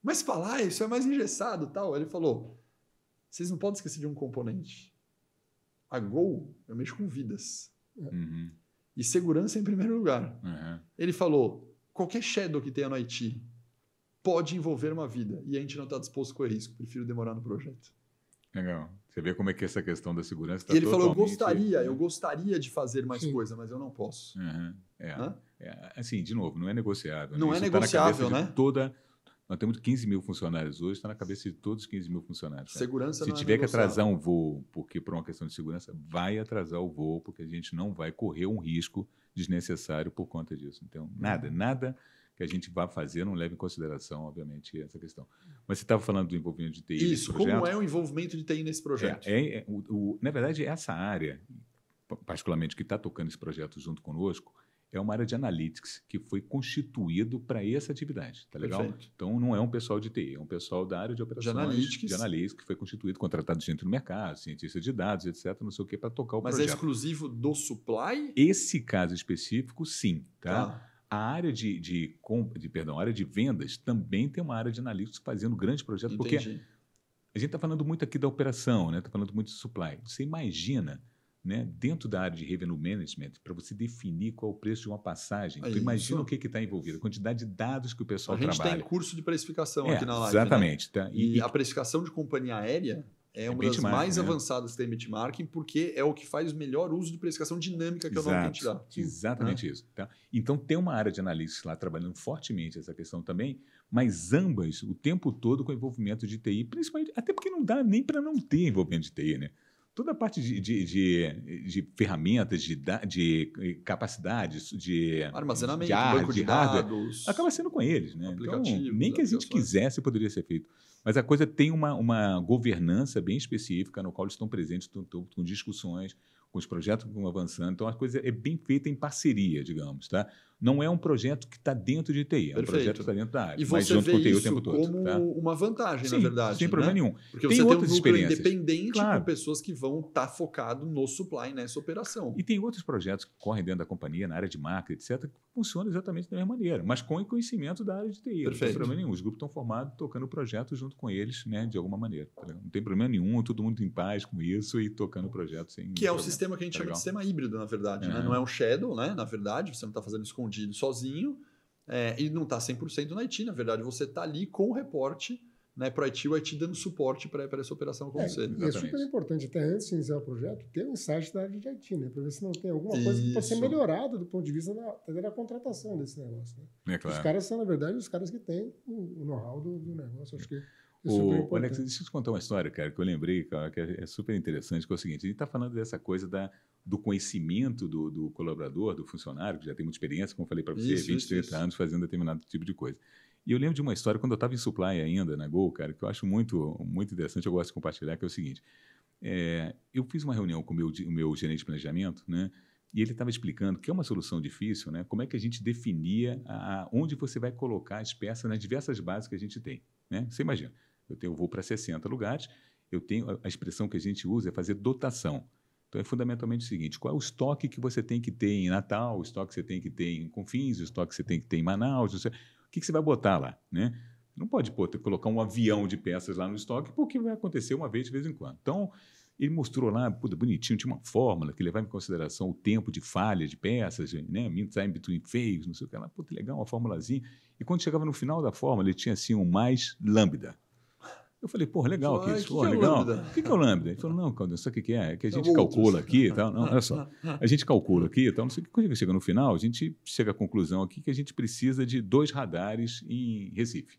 Mas Palaia, isso é mais engessado, tal. Ele falou, vocês não podem esquecer de um componente. A Go, eu mexo com vidas. E segurança em primeiro lugar. Ele falou, qualquer Shadow que tenha no IT pode envolver uma vida. E a gente não está disposto a correr risco. Prefiro demorar no projeto. Legal. Você vê como é que essa questão da segurança está totalmente... Ele falou, eu Sim. gostaria de fazer mais coisa, mas eu não posso. Assim, de novo, não é negociável. Não é negociável, né? Nós temos 15 mil funcionários hoje, está na cabeça de todos os 15 mil funcionários. Segurança Se não é tiver que negociável. atrasar um voo, porque por uma questão de segurança, vai atrasar o voo, porque a gente não vai correr um risco desnecessário por conta disso. Então, nada que a gente vá fazer não leva em consideração, obviamente, essa questão. Mas você estava falando do envolvimento de TI nesse projeto. Como é o envolvimento de TI nesse projeto? Na verdade, essa área, particularmente que está tocando esse projeto junto conosco, é uma área de analytics que foi constituído para essa atividade, tá legal? Perfeito. Então, não é um pessoal de TI, é um pessoal da área de operações, de analytics que foi constituído, contratado gente no mercado, cientista de dados, etc., não sei o que, para tocar o projeto. Mas é exclusivo do supply? Esse caso específico, sim, tá? A área a área de vendas também tem uma área de analytics fazendo grandes projetos, porque a gente está falando muito aqui da operação, né? Está falando muito de supply. Você imagina, né, dentro da área de revenue management, para você definir qual é o preço de uma passagem. Tu imagina o que está envolvido, a quantidade de dados que o pessoal trabalha. A gente tem curso de precificação aqui na live. Exatamente. Né? Tá? E a precificação de companhia aérea é uma das mais avançadas que tem benchmarking, porque é o que faz o melhor uso de precificação dinâmica, que é o nome que a gente dá. Exatamente isso. Tá? Então, tem uma área de analytics lá trabalhando fortemente essa questão também, mas ambas o tempo todo com envolvimento de TI, principalmente, até porque não dá nem para não ter envolvimento de TI, né? Toda a parte de ferramentas, de capacidades, de armazenamento, banco de dados, acaba sendo com eles, né? Então, nem que a gente quisesse poderia ser feito. Mas a coisa tem uma governança bem específica, no qual eles estão presentes, com discussões, com os projetos que vão avançando. Então, a coisa é bem feita em parceria, digamos, tá? Não é um projeto que está dentro de TI, é um projeto que está dentro da área. E você vê isso como uma vantagem, na verdade. Sem problema nenhum. Porque você tem um núcleo independente com pessoas que vão estar focadas no supply, nessa operação. E tem outros projetos que correm dentro da companhia, na área de marketing, etc., que funcionam exatamente da mesma maneira, mas com o conhecimento da área de TI. Não tem problema nenhum. Os grupos estão formados, tocando o projeto junto com eles, né, de alguma maneira. Não tem problema nenhum, todo mundo em paz com isso e tocando o projeto sem que é o sistema que a gente chama de sistema híbrido, na verdade. Né? Não é um shadow, né? Na verdade, você não está fazendo escondido sozinho, e não está 100% no IT. Na verdade, você está ali com o reporte, né, para o IT dando suporte para essa operação acontecer. E é super importante, até antes de iniciar o projeto, ter um insight da área de IT, né, para ver se não tem alguma coisa que pode ser melhorada do ponto de vista da contratação desse negócio. Né? Claro. Os caras são, na verdade, os caras que têm o know-how do negócio. Acho que Alex, deixa eu te contar uma história, cara, que eu lembrei, cara, que é super interessante, que é o seguinte, a gente está falando dessa coisa do conhecimento do colaborador, do funcionário, que já tem muita experiência, como eu falei para você, 20, 30 anos fazendo determinado tipo de coisa. E eu lembro de uma história, quando eu estava em supply ainda, na Go, cara, que eu acho muito, muito interessante, eu gosto de compartilhar, que é o seguinte, eu fiz uma reunião com o meu gerente de planejamento, né, e ele estava explicando que é uma solução difícil, né, como é que a gente definia onde você vai colocar as peças nas diversas bases que a gente tem. Né? Você imagina, eu vou para 60 lugares, a expressão que a gente usa é fazer dotação. Então, é fundamentalmente o seguinte, qual é o estoque que você tem que ter em Natal, o estoque que você tem que ter em Confins, o estoque que você tem que ter em Manaus, o que você vai botar lá, né? Não pode colocar um avião de peças lá no estoque, porque vai acontecer uma vez de vez em quando. Então, ele mostrou lá, bonitinho, tinha uma fórmula que levava em consideração o tempo de falha de peças, né? Mean time between fails, não sei o que lá, legal, uma formulazinha. E quando chegava no final da fórmula, ele tinha assim um mais lambda. Eu falei, legal aqui isso. Legal. O que é o lambda? Ele falou, não, Claudio, sabe o que é? É que a gente calcula aqui e tal. Não, olha só. A gente calcula aqui e tal. Não sei o que. Quando chega no final, a gente chega à conclusão aqui que a gente precisa de 2 radares em Recife.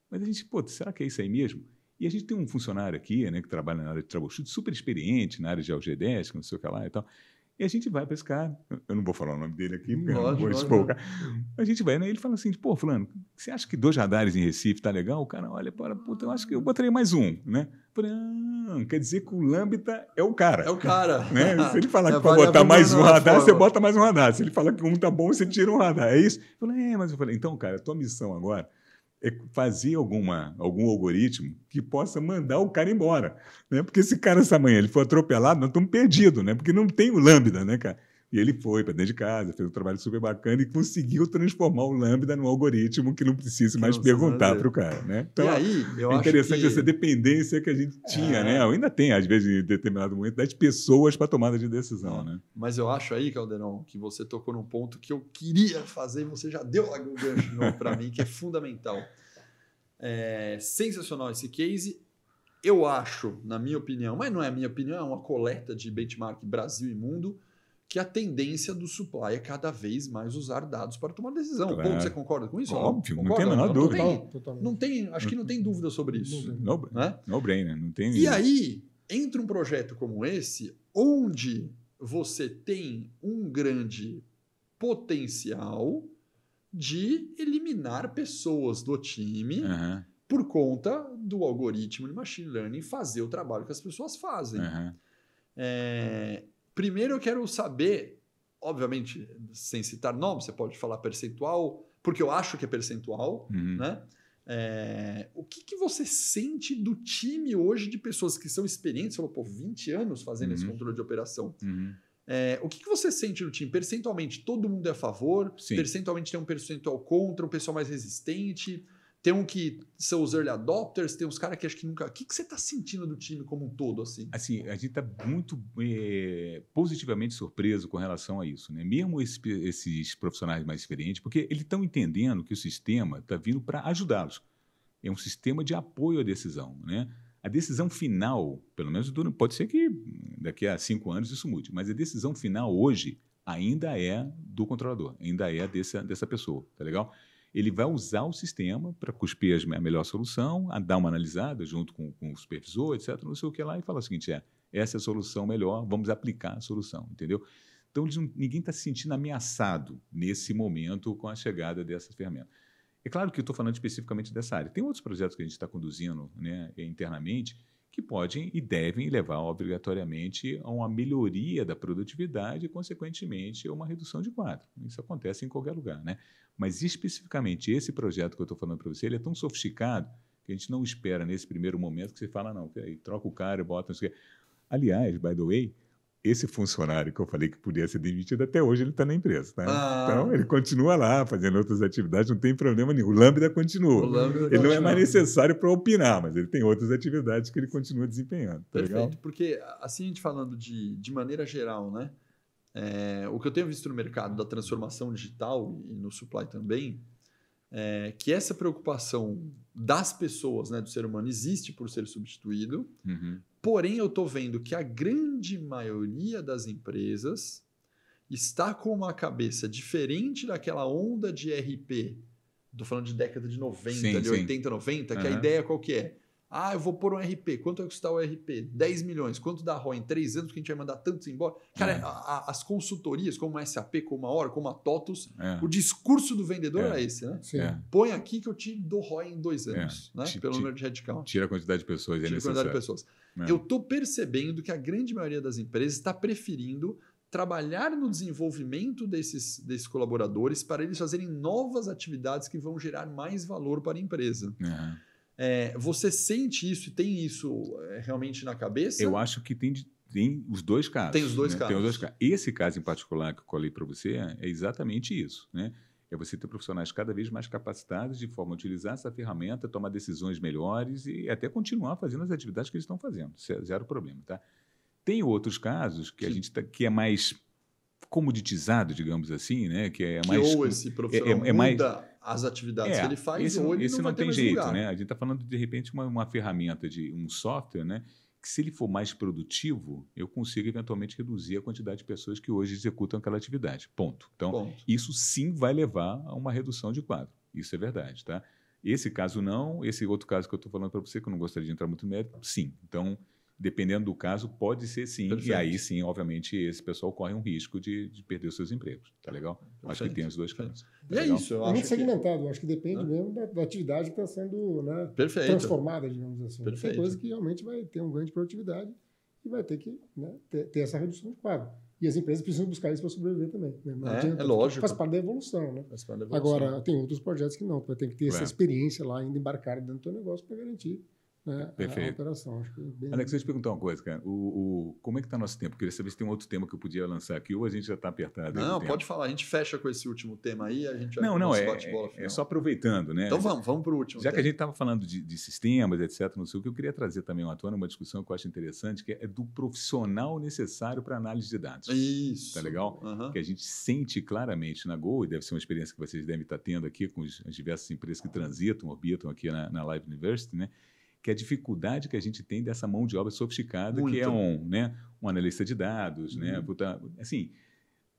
Mas a gente, será que é isso aí mesmo? E a gente tem um funcionário aqui, né, que trabalha na área de troubleshoot, super experiente na área de ALG10, não sei o que lá e tal. E a gente vai para esse cara, eu não vou falar o nome dele aqui, porque eu não vou expor. A gente vai, né? Ele fala assim, pô, fulano, você acha que 2 radares em Recife tá legal? O cara olha, puta, eu acho que eu botaria mais um, né? Eu falei, quer dizer que o Lambda é o cara. É o cara. Né? Se ele falar que para botar mais um radar, você bota mais um radar. Se ele falar que um tá bom, você tira um radar. É isso? Eu falei, então, cara, a tua missão agora é fazer algum algoritmo que possa mandar o cara embora. Né? Porque esse cara, essa manhã, ele foi atropelado, nós estamos perdidos, né? Porque não tem o Lambda, né, cara? E ele foi para dentro de casa, fez um trabalho super bacana e conseguiu transformar o Lambda num algoritmo que não precise mais perguntar para o cara. Né? Então, e aí, eu é interessante acho que... essa dependência que a gente tinha, né? Ainda tem, às vezes, em determinado momento, das pessoas para tomada de decisão. Né? Mas eu acho aí, Caldeirão, que você tocou num ponto que eu queria fazer e você já deu lá o gancho para mim, que é fundamental. É sensacional esse case. Eu acho, na minha opinião, mas não é a minha opinião, é uma coleta de benchmark Brasil e mundo, que a tendência do supply é cada vez mais usar dados para tomar decisão. Claro. Você concorda com isso? Óbvio, concorda? Não tem a menor dúvida. Acho que não tem dúvida sobre isso. No brainer, não tem. E aí, entra um projeto como esse, onde você tem um grande potencial de eliminar pessoas do time por conta do algoritmo de machine learning fazer o trabalho que as pessoas fazem. Primeiro eu quero saber, obviamente, sem citar nome, você pode falar percentual, porque eu acho que é percentual, né? O que você sente do time hoje de pessoas que são experientes, falou, 20 anos fazendo esse controle de operação. O que você sente do time? Percentualmente, todo mundo é a favor? Sim. Percentualmente tem um percentual contra, um pessoal mais resistente? Tem um que são os early adopters, tem uns caras que acho que nunca... O que você está sentindo do time como um todo? Assim, a gente está muito positivamente surpreso com relação a isso. Né? Mesmo esses profissionais mais experientes, porque eles estão entendendo que o sistema está vindo para ajudá-los. É um sistema de apoio à decisão. Né? A decisão final, pelo menos pode ser que daqui a 5 anos isso mude, mas a decisão final hoje ainda é do controlador, ainda é dessa pessoa. Tá legal? Ele vai usar o sistema para cuspir a melhor solução, dar uma analisada junto com o supervisor, etc., não sei o que lá, e falar o seguinte, essa é a solução melhor, vamos aplicar a solução, entendeu? Então, ninguém está se sentindo ameaçado nesse momento com a chegada dessa ferramenta. É claro que eu estou falando especificamente dessa área. Tem outros projetos que a gente está conduzindo, né, internamente que podem e devem levar obrigatoriamente a uma melhoria da produtividade e, consequentemente, a uma redução de quadro. Isso acontece em qualquer lugar, né? Mas, especificamente, esse projeto que eu estou falando para você, ele é tão sofisticado que a gente não espera, nesse primeiro momento, que você fala, não, troca o cara e bota... Não sei o quê. Aliás, by the way, esse funcionário que eu falei que podia ser demitido, até hoje ele está na empresa. Tá? Então, ele continua lá, fazendo outras atividades, não tem problema nenhum. O Lambda continua. Ele não é mais necessário para opinar, mas ele tem outras atividades que ele continua desempenhando. Tá Perfeito, legal? Porque, assim, a gente falando de maneira geral, né? O que eu tenho visto no mercado da transformação digital e no supply também, é que essa preocupação das pessoas, né, do ser humano, existe por ser substituído. Porém, eu estou vendo que a grande maioria das empresas está com uma cabeça diferente daquela onda de RP. Estou falando de década de 90, de 80, 90, que a ideia qual que é? Eu vou pôr um RP. Quanto vai custar o RP? 10 milhões. Quanto dá ROI em 3 anos? Porque a gente vai mandar tantos embora. Cara, as consultorias, como a SAP, como a Oracle, como a TOTUS, o discurso do vendedor era esse, né? Põe aqui que eu te dou ROI em 2 anos, né? Pelo número de headcount. Tira a quantidade de pessoas. Tira a quantidade de pessoas. Eu estou percebendo que a grande maioria das empresas está preferindo trabalhar no desenvolvimento desses colaboradores para eles fazerem novas atividades que vão gerar mais valor para a empresa. Você sente isso e tem isso realmente na cabeça? Eu acho que tem os dois casos. Tem os dois casos. Tem os dois casos. Esse caso em particular que eu colei para você é exatamente isso. Né? É você ter profissionais cada vez mais capacitados de forma a utilizar essa ferramenta, tomar decisões melhores e até continuar fazendo as atividades que eles estão fazendo. Zero problema. Tá? Tem outros casos que a gente que é mais comoditizado, digamos assim, né? Que é mais... ou esse profissional muda as atividades que ele faz, ou ele não vai ter mais jeito, lugar. Né? A gente está falando, de repente, uma ferramenta de um software, né? Que se ele for mais produtivo, eu consigo eventualmente reduzir a quantidade de pessoas que hoje executam aquela atividade. Ponto. Então, isso sim vai levar a uma redução de quadro. Isso é verdade, tá? Esse caso não, esse outro caso que eu estou falando para você, que eu não gostaria de entrar muito no mérito, sim. Então, dependendo do caso, pode ser sim. Perfeito. E aí sim, obviamente, esse pessoal corre um risco de perder os seus empregos. Tá legal? Perfeito. Acho que tem os dois casos. E é isso, eu acho muito segmentado. Acho que depende mesmo da atividade que está sendo, né, transformada, digamos assim. Perfeito. Tem coisa que realmente vai ter um ganho de produtividade e vai ter que, né, ter essa redução de quadro. E as empresas precisam buscar isso para sobreviver também. Né? Não adianta, lógico. Faz parte da evolução. Né? Faz parte da evolução. Agora, tem outros projetos que não. Tu vai ter que ter essa experiência lá, ainda embarcar dentro do teu negócio para garantir, né, a operação. Acho que bem... Alex, deixa eu te perguntar uma coisa, cara. Como é que está nosso tempo? Queria saber se tem um outro tema que eu podia lançar aqui ou a gente já está apertado. Não, pode falar. A gente fecha com esse último tema aí, a gente vai é só aproveitando, né? Então vamos para o último. Já que a gente estava falando de sistemas, etc., não sei o que, eu queria trazer também à tona uma discussão que eu acho interessante, que é do profissional necessário para análise de dados. Isso. Tá legal? Que a gente sente claramente na Go, e deve ser uma experiência que vocês devem estar tendo aqui com as diversas empresas que orbitam aqui na Live University, né? Que é a dificuldade que a gente tem dessa mão de obra sofisticada, que é um analista de dados, né? Assim,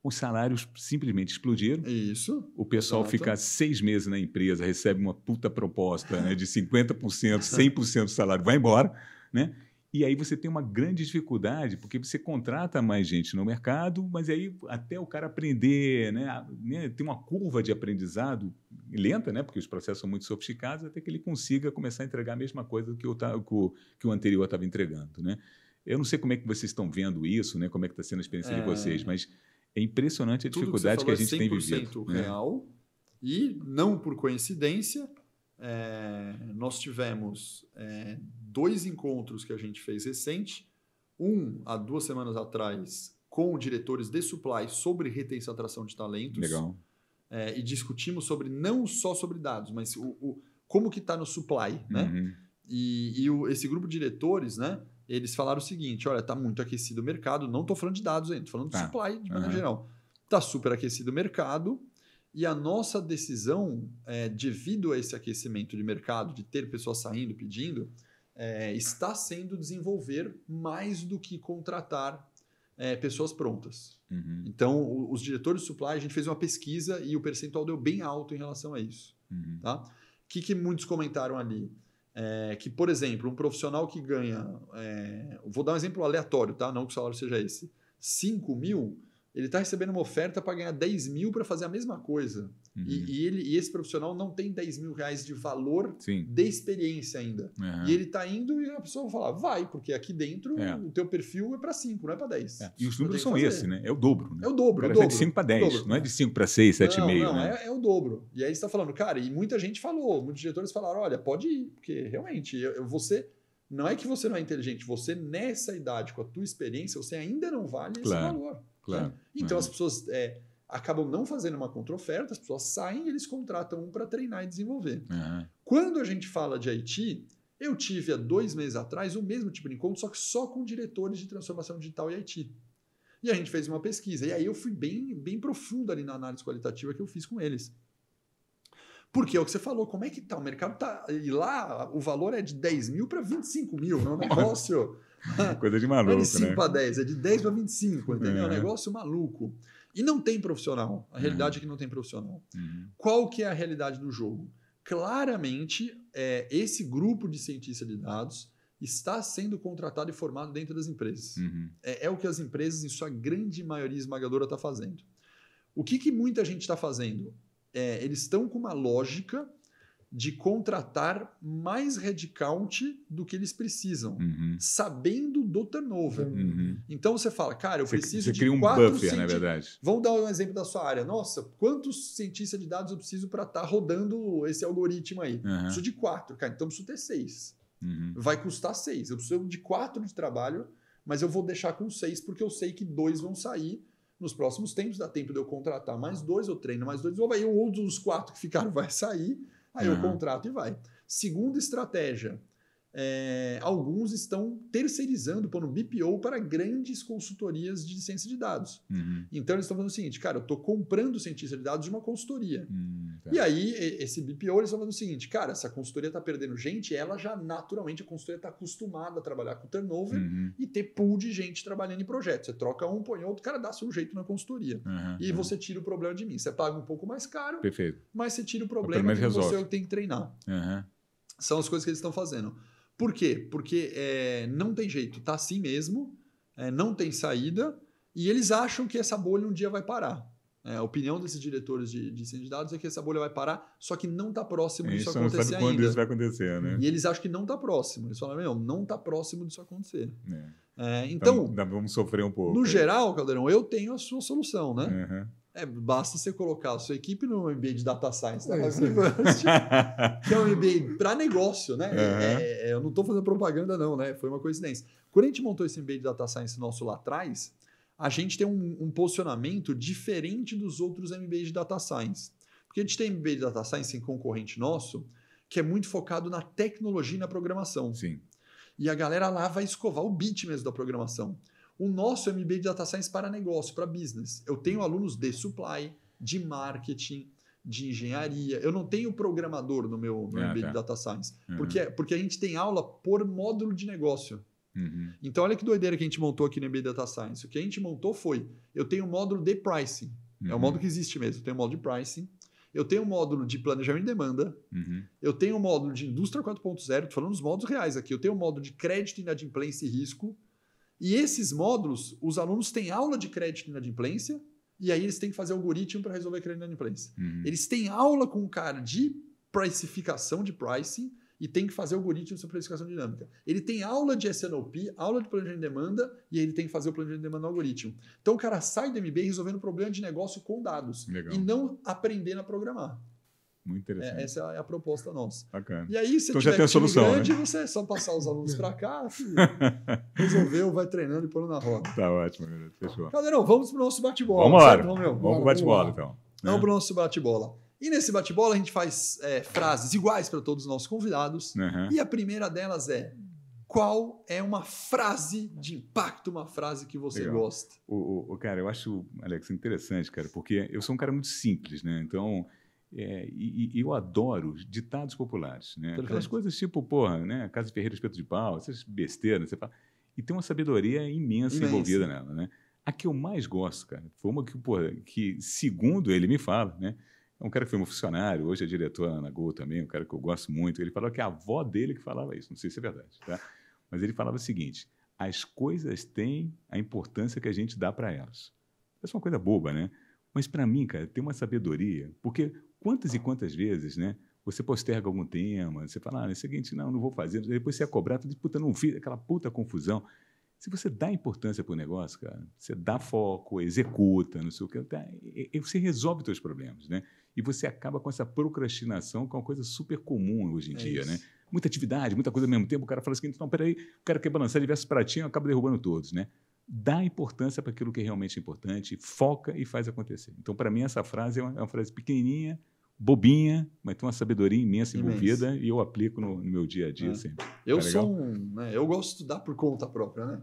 os salários simplesmente explodiram. Isso. O pessoal fica 6 meses na empresa, recebe uma puta proposta, né, de 50%, 100% do salário, vai embora, né? E aí você tem uma grande dificuldade, porque você contrata mais gente no mercado, mas aí até o cara aprender, né, tem uma curva de aprendizado lenta, né, porque os processos são muito sofisticados, até que ele consiga começar a entregar a mesma coisa do que o anterior estava entregando, né? Eu não sei como é que vocês estão vendo isso, né, como é que está sendo a experiência de vocês, mas é impressionante a dificuldade que a gente tem vivido. 100% real, e não por coincidência, nós tivemos 2 encontros que a gente fez recente, há 2 semanas atrás, com diretores de supply sobre retenção e atração de talentos. Legal. E discutimos não só sobre dados, mas como que está no supply, né? E esse grupo de diretores, né? Eles falaram o seguinte: olha, está muito aquecido o mercado, não estou falando de dados ainda, estou falando de supply de maneira geral. Está super aquecido o mercado e a nossa decisão, devido a esse aquecimento de mercado, de ter pessoas saindo, pedindo, está sendo desenvolver mais do que contratar pessoas prontas. Então, os diretores de supply, a gente fez uma pesquisa e o percentual deu bem alto em relação a isso. Tá? O que muitos comentaram ali? Que, por exemplo, um profissional que ganha... vou dar um exemplo aleatório, tá? Não que o salário seja esse. 5 mil, ele está recebendo uma oferta para ganhar 10 mil para fazer a mesma coisa. E esse profissional não tem 10 mil reais de valor de experiência ainda. E ele está indo e a pessoa vai falar, vai, porque aqui dentro o teu perfil é para 5, não é para 10. E os números são esses, né? É o dobro. Né? É o dobro. O cara sai de 5 para 10, não é de 5 para 6, 7,5. Não, né? é o dobro. E aí você está falando, cara, e muita gente falou, muitos diretores falaram, olha, pode ir, porque realmente você... Não é que você não é inteligente, você nessa idade, com a tua experiência, você ainda não vale esse valor. Claro. Né? Então as pessoas acabam não fazendo uma contra-oferta, as pessoas saem e eles contratam um para treinar e desenvolver. Quando a gente fala de IT, eu tive há 2 meses atrás o mesmo tipo de encontro, só que só com diretores de transformação digital e IT. E a gente fez uma pesquisa. E aí eu fui bem profundo ali na análise qualitativa que eu fiz com eles. Porque é o que você falou, como é que tá? O mercado tá... E lá o valor é de 10 mil para 25 mil, não é um negócio... Coisa de maluco, não é de 5 né? para 10, é de 10 para 25, entendeu? É um negócio maluco. E não tem profissional. A realidade é que não tem profissional. Qual que é a realidade do jogo? Claramente, esse grupo de cientistas de dados está sendo contratado e formado dentro das empresas. É o que as empresas, em sua grande maioria esmagadora, está fazendo. O que muita gente está fazendo? Eles estão com uma lógica de contratar mais headcount do que eles precisam, sabendo do turnover. Então você fala, cara, eu preciso de 4 cientistas. Você cria um buffer, na verdade. Vamos dar um exemplo da sua área. Nossa, quantos cientistas de dados eu preciso para estar rodando esse algoritmo aí? Preciso de 4, cara, então eu preciso ter 6. Vai custar 6. Eu preciso de 4 de trabalho, mas eu vou deixar com 6 porque eu sei que 2 vão sair nos próximos tempos. Dá tempo de eu contratar mais 2, eu treino mais 2, aí um dos 4 que ficaram vai sair. Aí eu contrato e vai. Segunda estratégia, alguns estão terceirizando, pondo BPO para grandes consultorias de ciência de dados. Então eles estão fazendo o seguinte, cara, eu estou comprando cientista de dados de uma consultoria. E aí esse BPO eles estão fazendo o seguinte, cara, essa consultoria está perdendo gente, ela já naturalmente, a consultoria está acostumada a trabalhar com turnover e ter pool de gente trabalhando em projetos. Você troca um, põe outro, o cara dá seu jeito na consultoria. E você tira o problema de mim. Você paga um pouco mais caro, mas você tira o problema que você tem que treinar. São as coisas que eles estão fazendo. Por quê? Porque não tem jeito, tá assim mesmo, não tem saída, e eles acham que essa bolha um dia vai parar. A opinião desses diretores de ciência de dados é que essa bolha vai parar, só que não está próximo disso acontecer ainda. Não sabe quando isso vai acontecer, né? E eles acham que não está próximo. Eles falam, não está próximo disso acontecer. Então, vamos sofrer um pouco. No geral, Caldeirão, eu tenho a sua solução, né? Basta você colocar a sua equipe no MBA de Data Science da Live University, que é um MBA para negócio, né? Eu não estou fazendo propaganda, não, né? Foi uma coincidência. Quando a gente montou esse MBA de Data Science nosso lá atrás, a gente tem um posicionamento diferente dos outros MBAs de Data Science. Porque a gente tem MBA de Data Science em concorrente nosso, que é muito focado na tecnologia e na programação. Sim. E a galera lá vai escovar o beat mesmo da programação. O nosso MBA de Data Science para negócio, para business. Eu tenho alunos de supply, de marketing, de engenharia. Eu não tenho programador no meu MBA de Data Science. Porque a gente tem aula por módulo de negócio. Então, olha que doideira que a gente montou aqui no MBA Data Science. O que a gente montou foi, eu tenho um módulo de pricing. É um módulo que existe mesmo. Eu tenho um módulo de pricing. Eu tenho um módulo de planejamento de demanda. Eu tenho um módulo de indústria 4.0. Estou falando dos módulos reais aqui. Eu tenho um módulo de crédito, inadimplência e risco. E esses módulos, os alunos têm aula de crédito e inadimplência. E aí eles têm que fazer algoritmo para resolver crédito e inadimplência. Eles têm aula com um cara de precificação de pricing. E tem que fazer algoritmo sobre precificação dinâmica. Ele tem aula de SNOP, aula de planejamento de demanda, e aí ele tem que fazer o planejamento de demanda no algoritmo. Então o cara sai do MBA resolvendo problema de negócio com dados. Legal. E não aprendendo a programar. Muito interessante. Essa é a proposta nossa. Bacana. E aí, se então tiver já tem a solução, grande, né? você é só passar os alunos para cá, resolveu, vai treinando e pondo na roda. Tá ótimo, garoto. Fechou. Caldeirão, vamos para o nosso bate-bola. Vamos lá. Vamos para o bate-bola, então. Vamos para o nosso bate-bola. E nesse bate-bola a gente faz frases iguais para todos os nossos convidados. E a primeira delas é: qual é uma frase de impacto, uma frase que você gosta? Cara, eu acho, Alex, interessante, cara, porque eu sou um cara muito simples, né? Então, eu adoro ditados populares, né? Aquelas coisas tipo, né? Casa Ferreira, Espeto de Pau, essas besteiras, você fala. E tem uma sabedoria imensa envolvida nela, né? A que eu mais gosto, cara, foi uma que segundo ele me fala, né? É um cara que foi meu funcionário, hoje é diretor na Gol também, um cara que eu gosto muito. Ele falou que é a avó dele que falava isso, não sei se é verdade, tá? Mas ele falava o seguinte: as coisas têm a importância que a gente dá para elas. Essa é uma coisa boba, né? Mas para mim, cara, tem uma sabedoria, porque quantas e quantas vezes, né? Você posterga algum tema, você fala, é o seguinte, não vou fazer, depois você é cobrado, diz, puta, não fiz, aquela puta confusão. Se você dá importância para o negócio, cara, você dá foco, executa, não sei o que, você resolve os seus problemas, né? E você acaba com essa procrastinação, que é uma coisa super comum hoje em dia, né? Muita atividade, muita coisa ao mesmo tempo, o cara fala assim, não, peraí, o cara quer balançar diversos pratinhos, acaba derrubando todos, né? Dá importância para aquilo que é realmente importante, foca e faz acontecer. Então, para mim, essa frase é uma frase pequenininha, bobinha, mas tem uma sabedoria imensa envolvida e eu aplico no meu dia a dia sempre. Eu eu gosto de estudar por conta própria, né?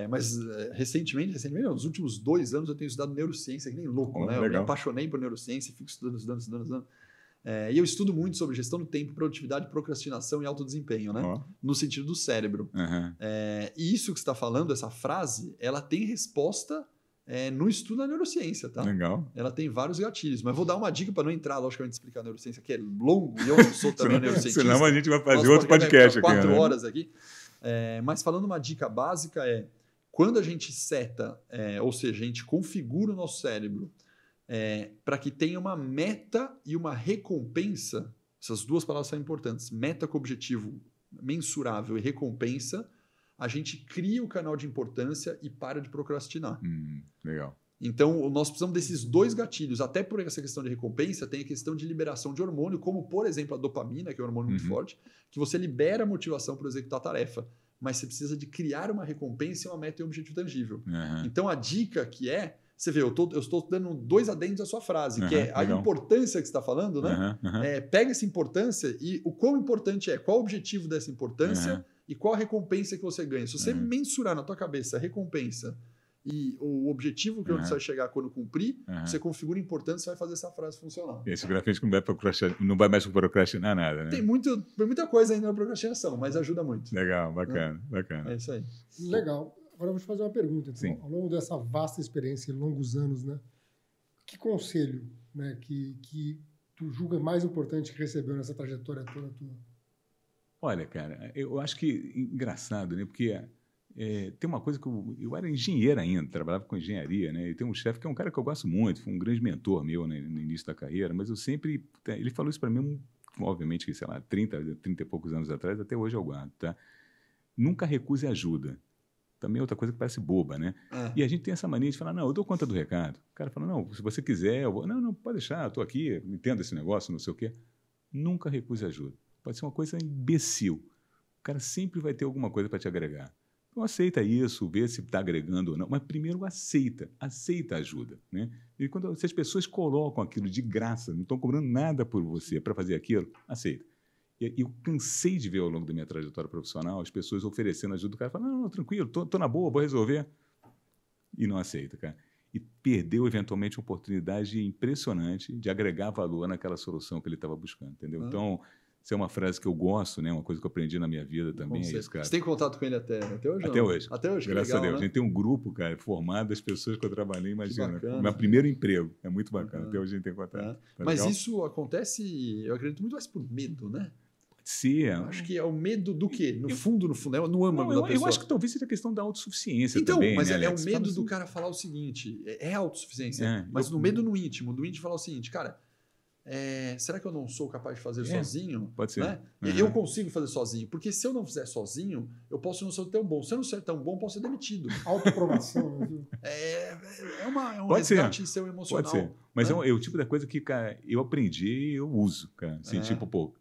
Mas recentemente, nos últimos 2 anos eu tenho estudado neurociência que nem louco, né? Eu me apaixonei por neurociência, fico estudando. E eu estudo muito sobre gestão do tempo, produtividade, procrastinação e alto desempenho, né? No sentido do cérebro. E isso que você está falando, essa frase, ela tem resposta no estudo da neurociência, tá? Legal. Ela tem vários gatilhos, mas vou dar uma dica para não entrar, logicamente, explicar a neurociência, que é longo, e eu não sou também neurocientista. Senão a gente vai fazer outro podcast aqui. 4 horas aqui. Mas falando uma dica básica quando a gente seta, ou seja, a gente configura o nosso cérebro para que tenha uma meta e uma recompensa, essas duas palavras são importantes, meta com objetivo mensurável e recompensa, a gente cria o canal de importância e para de procrastinar. Legal. Então, nós precisamos desses 2 gatilhos. Até por essa questão de recompensa, tem a questão de liberação de hormônio, como, por exemplo, a dopamina, que é um hormônio muito forte, que você libera a motivação para executar a tarefa. Mas você precisa de criar uma recompensa e uma meta e um objetivo tangível. Então, a dica que você vê, eu estou dando 2 adendos à sua frase, que é a importância que você está falando, né? Pega essa importância e o quão importante qual o objetivo dessa importância e qual a recompensa que você ganha. Se você mensurar na tua cabeça a recompensa e o objetivo que você vai chegar quando cumprir, você configura a importância e vai fazer essa frase funcionar. Esse grafite não vai mais procrastinar nada, né? Tem muita coisa ainda na procrastinação, mas ajuda muito. Legal, bacana. É isso aí. Legal. Agora eu vou te fazer uma pergunta. Então, Sim. Ao longo dessa vasta experiência, longos anos, né? Que conselho, né, que tu julga mais importante que recebeu nessa trajetória toda tua? Olha, cara, eu acho que engraçado, né? Porque tem uma coisa que eu era engenheiro ainda, trabalhava com engenharia, né? E tem um chefe que é um cara que eu gosto muito, foi um grande mentor meu, né, no início da carreira, mas eu sempre... Ele falou isso para mim, obviamente, que, sei lá, 30 e poucos anos atrás, até hoje eu guardo, tá? Nunca recuse ajuda. Também é outra coisa que parece boba, né? E a gente tem essa mania de falar, não, eu dou conta do recado. O cara fala, não, se você quiser, eu vou... Não, pode deixar, eu estou aqui, entendo esse negócio, não sei o quê. Nunca recuse ajuda. Pode ser uma coisa imbecil. O cara sempre vai ter alguma coisa para te agregar. Então, aceita isso, vê se está agregando ou não, mas primeiro aceita a ajuda, né? E se as pessoas colocam aquilo de graça, não estão cobrando nada por você para fazer aquilo, aceita. E eu cansei de ver ao longo da minha trajetória profissional as pessoas oferecendo ajuda, o cara fala, não, tranquilo, tô na boa, vou resolver. E não aceita, cara. E perdeu, eventualmente, uma oportunidade impressionante de agregar valor naquela solução que ele estava buscando, entendeu? Então, isso é uma frase que eu gosto, né? Uma coisa que eu aprendi na minha vida também. É isso, cara. Você tem contato com ele até hoje? Até hoje. Até hoje, graças legal, a Deus. né? A gente tem um grupo, cara, formado das pessoas que eu trabalhei, imagina. O meu primeiro emprego. É muito bacana. Até hoje a gente tem contato. Tá mas isso acontece, eu acredito, muito mais por medo, né? Pode ser. Acho que é o medo do quê? No fundo, é no âmago da pessoa. Eu acho que talvez seja a questão da autossuficiência então, também, mas né, é o medo do cara falar o seguinte, é autossuficiência, mas no medo no íntimo, do íntimo falar o seguinte, cara, será que eu não sou capaz de fazer sozinho? Pode ser. Né? Eu consigo fazer sozinho, porque se eu não fizer sozinho, eu posso não ser tão bom. Se eu não ser tão bom, posso ser demitido. Autoprovação. Um resgate seu emocional. Pode ser. Mas é o tipo da coisa que, cara, eu aprendi e eu uso, cara. Assim, tipo, pô,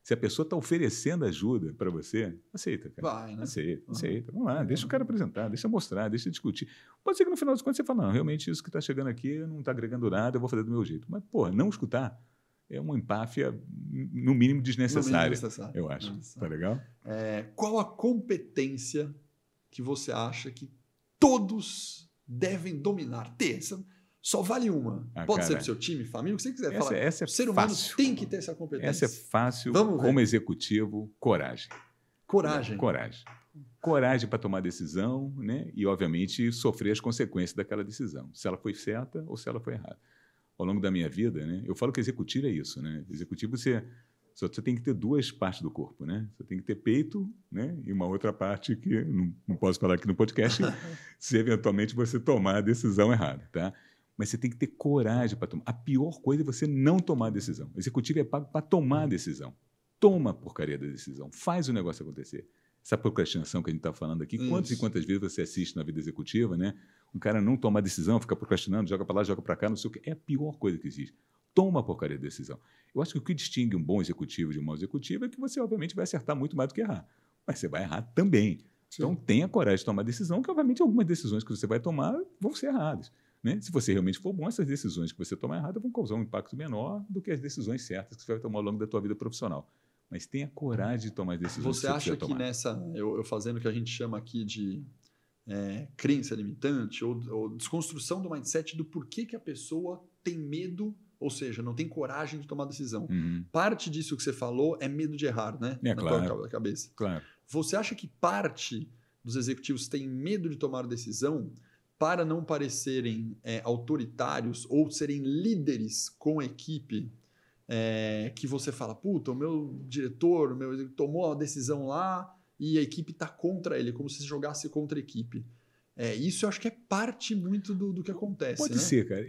se a pessoa está oferecendo ajuda para você, aceita, cara. Vai, né? Aceita. Vamos lá, deixa o cara apresentar, deixa mostrar, deixa discutir. Pode ser que no final das contas você fale, não, realmente isso que está chegando aqui não está agregando nada, eu vou fazer do meu jeito. Mas, pô, não escutar é uma empáfia, no mínimo, desnecessária, eu acho. Tá legal? Qual a competência que você acha que todos devem dominar? Só vale uma. Pode ser para o seu time, família, o que você quiser falar. Essa é o ser humano tem que ter essa competência. Essa é fácil. Como executivo, coragem. Coragem. Coragem para tomar decisão, né? E, obviamente, sofrer as consequências daquela decisão. Se ela foi certa ou se ela foi errada. Ao longo da minha vida, né? Eu falo que executivo é isso, né? Executivo, você tem que ter duas partes do corpo, né? Você tem que ter peito, né? E uma outra parte que não posso falar aqui no podcast, se eventualmente você tomar a decisão errada, tá? Mas você tem que ter coragem para tomar. A pior coisa é você não tomar a decisão. O executivo é pago para tomar a decisão. Toma a porcaria da decisão. Faz o negócio acontecer. Essa procrastinação que a gente está falando aqui, quantas e quantas vezes você assiste na vida executiva, né? Um cara não toma a decisão, fica procrastinando, joga para lá, joga para cá, não sei o quê. É a pior coisa que existe. Toma a porcaria da decisão. Eu acho que o que distingue um bom executivo de um mau executivo é que você, obviamente, vai acertar muito mais do que errar. Mas você vai errar também. Sim. Então, tenha coragem de tomar a decisão, que, obviamente, algumas decisões que você vai tomar vão ser erradas. Né? Se você realmente for bom, essas decisões que você tomar errada vão causar um impacto menor do que as decisões certas que você vai tomar ao longo da tua vida profissional. Mas tenha coragem de tomar as decisões que você acha que nessa, eu fazendo o que a gente chama aqui de crença limitante ou desconstrução do mindset do porquê que a pessoa tem medo, ou seja, não tem coragem de tomar decisão. Parte disso que você falou é medo de errar, né? Na tua cabeça. Claro. Você acha que parte dos executivos tem medo de tomar decisão para não parecerem autoritários ou serem líderes com a equipe, que você fala, puta, o meu diretor, tomou a decisão lá e a equipe está contra ele, como se jogasse contra a equipe. Isso eu acho que é parte muito do que acontece. Pode ser, cara.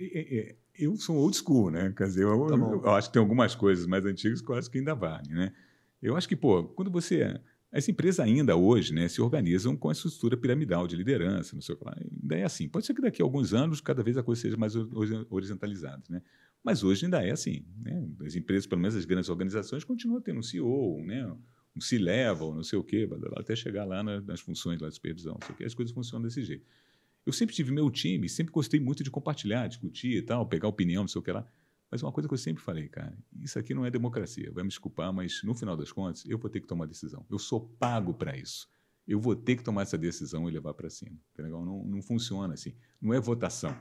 Eu sou old school, né? Quer dizer, eu acho que tem algumas coisas mais antigas que eu acho que ainda valem, né? Eu acho que, quando você... As empresas ainda hoje, né, se organizam com a estrutura piramidal de liderança, não sei o que lá. Ainda é assim. Pode ser que daqui a alguns anos cada vez a coisa seja mais horizontalizada, né? Mas hoje ainda é assim, né? As empresas, pelo menos as grandes organizações, continuam tendo um CEO, né? Um C-level, não sei o quê, até chegar lá nas funções lá de supervisão, não sei o quê. As coisas funcionam desse jeito. Eu sempre tive meu time, sempre gostei muito de compartilhar, discutir e tal, pegar opinião, não sei o que lá. Mas uma coisa que eu sempre falei, cara, isso aqui não é democracia, vai me desculpar, mas no final das contas, eu vou ter que tomar decisão. Eu sou pago para isso. Eu vou ter que tomar essa decisão e levar para cima. Tá legal? Não funciona assim. Não é votação.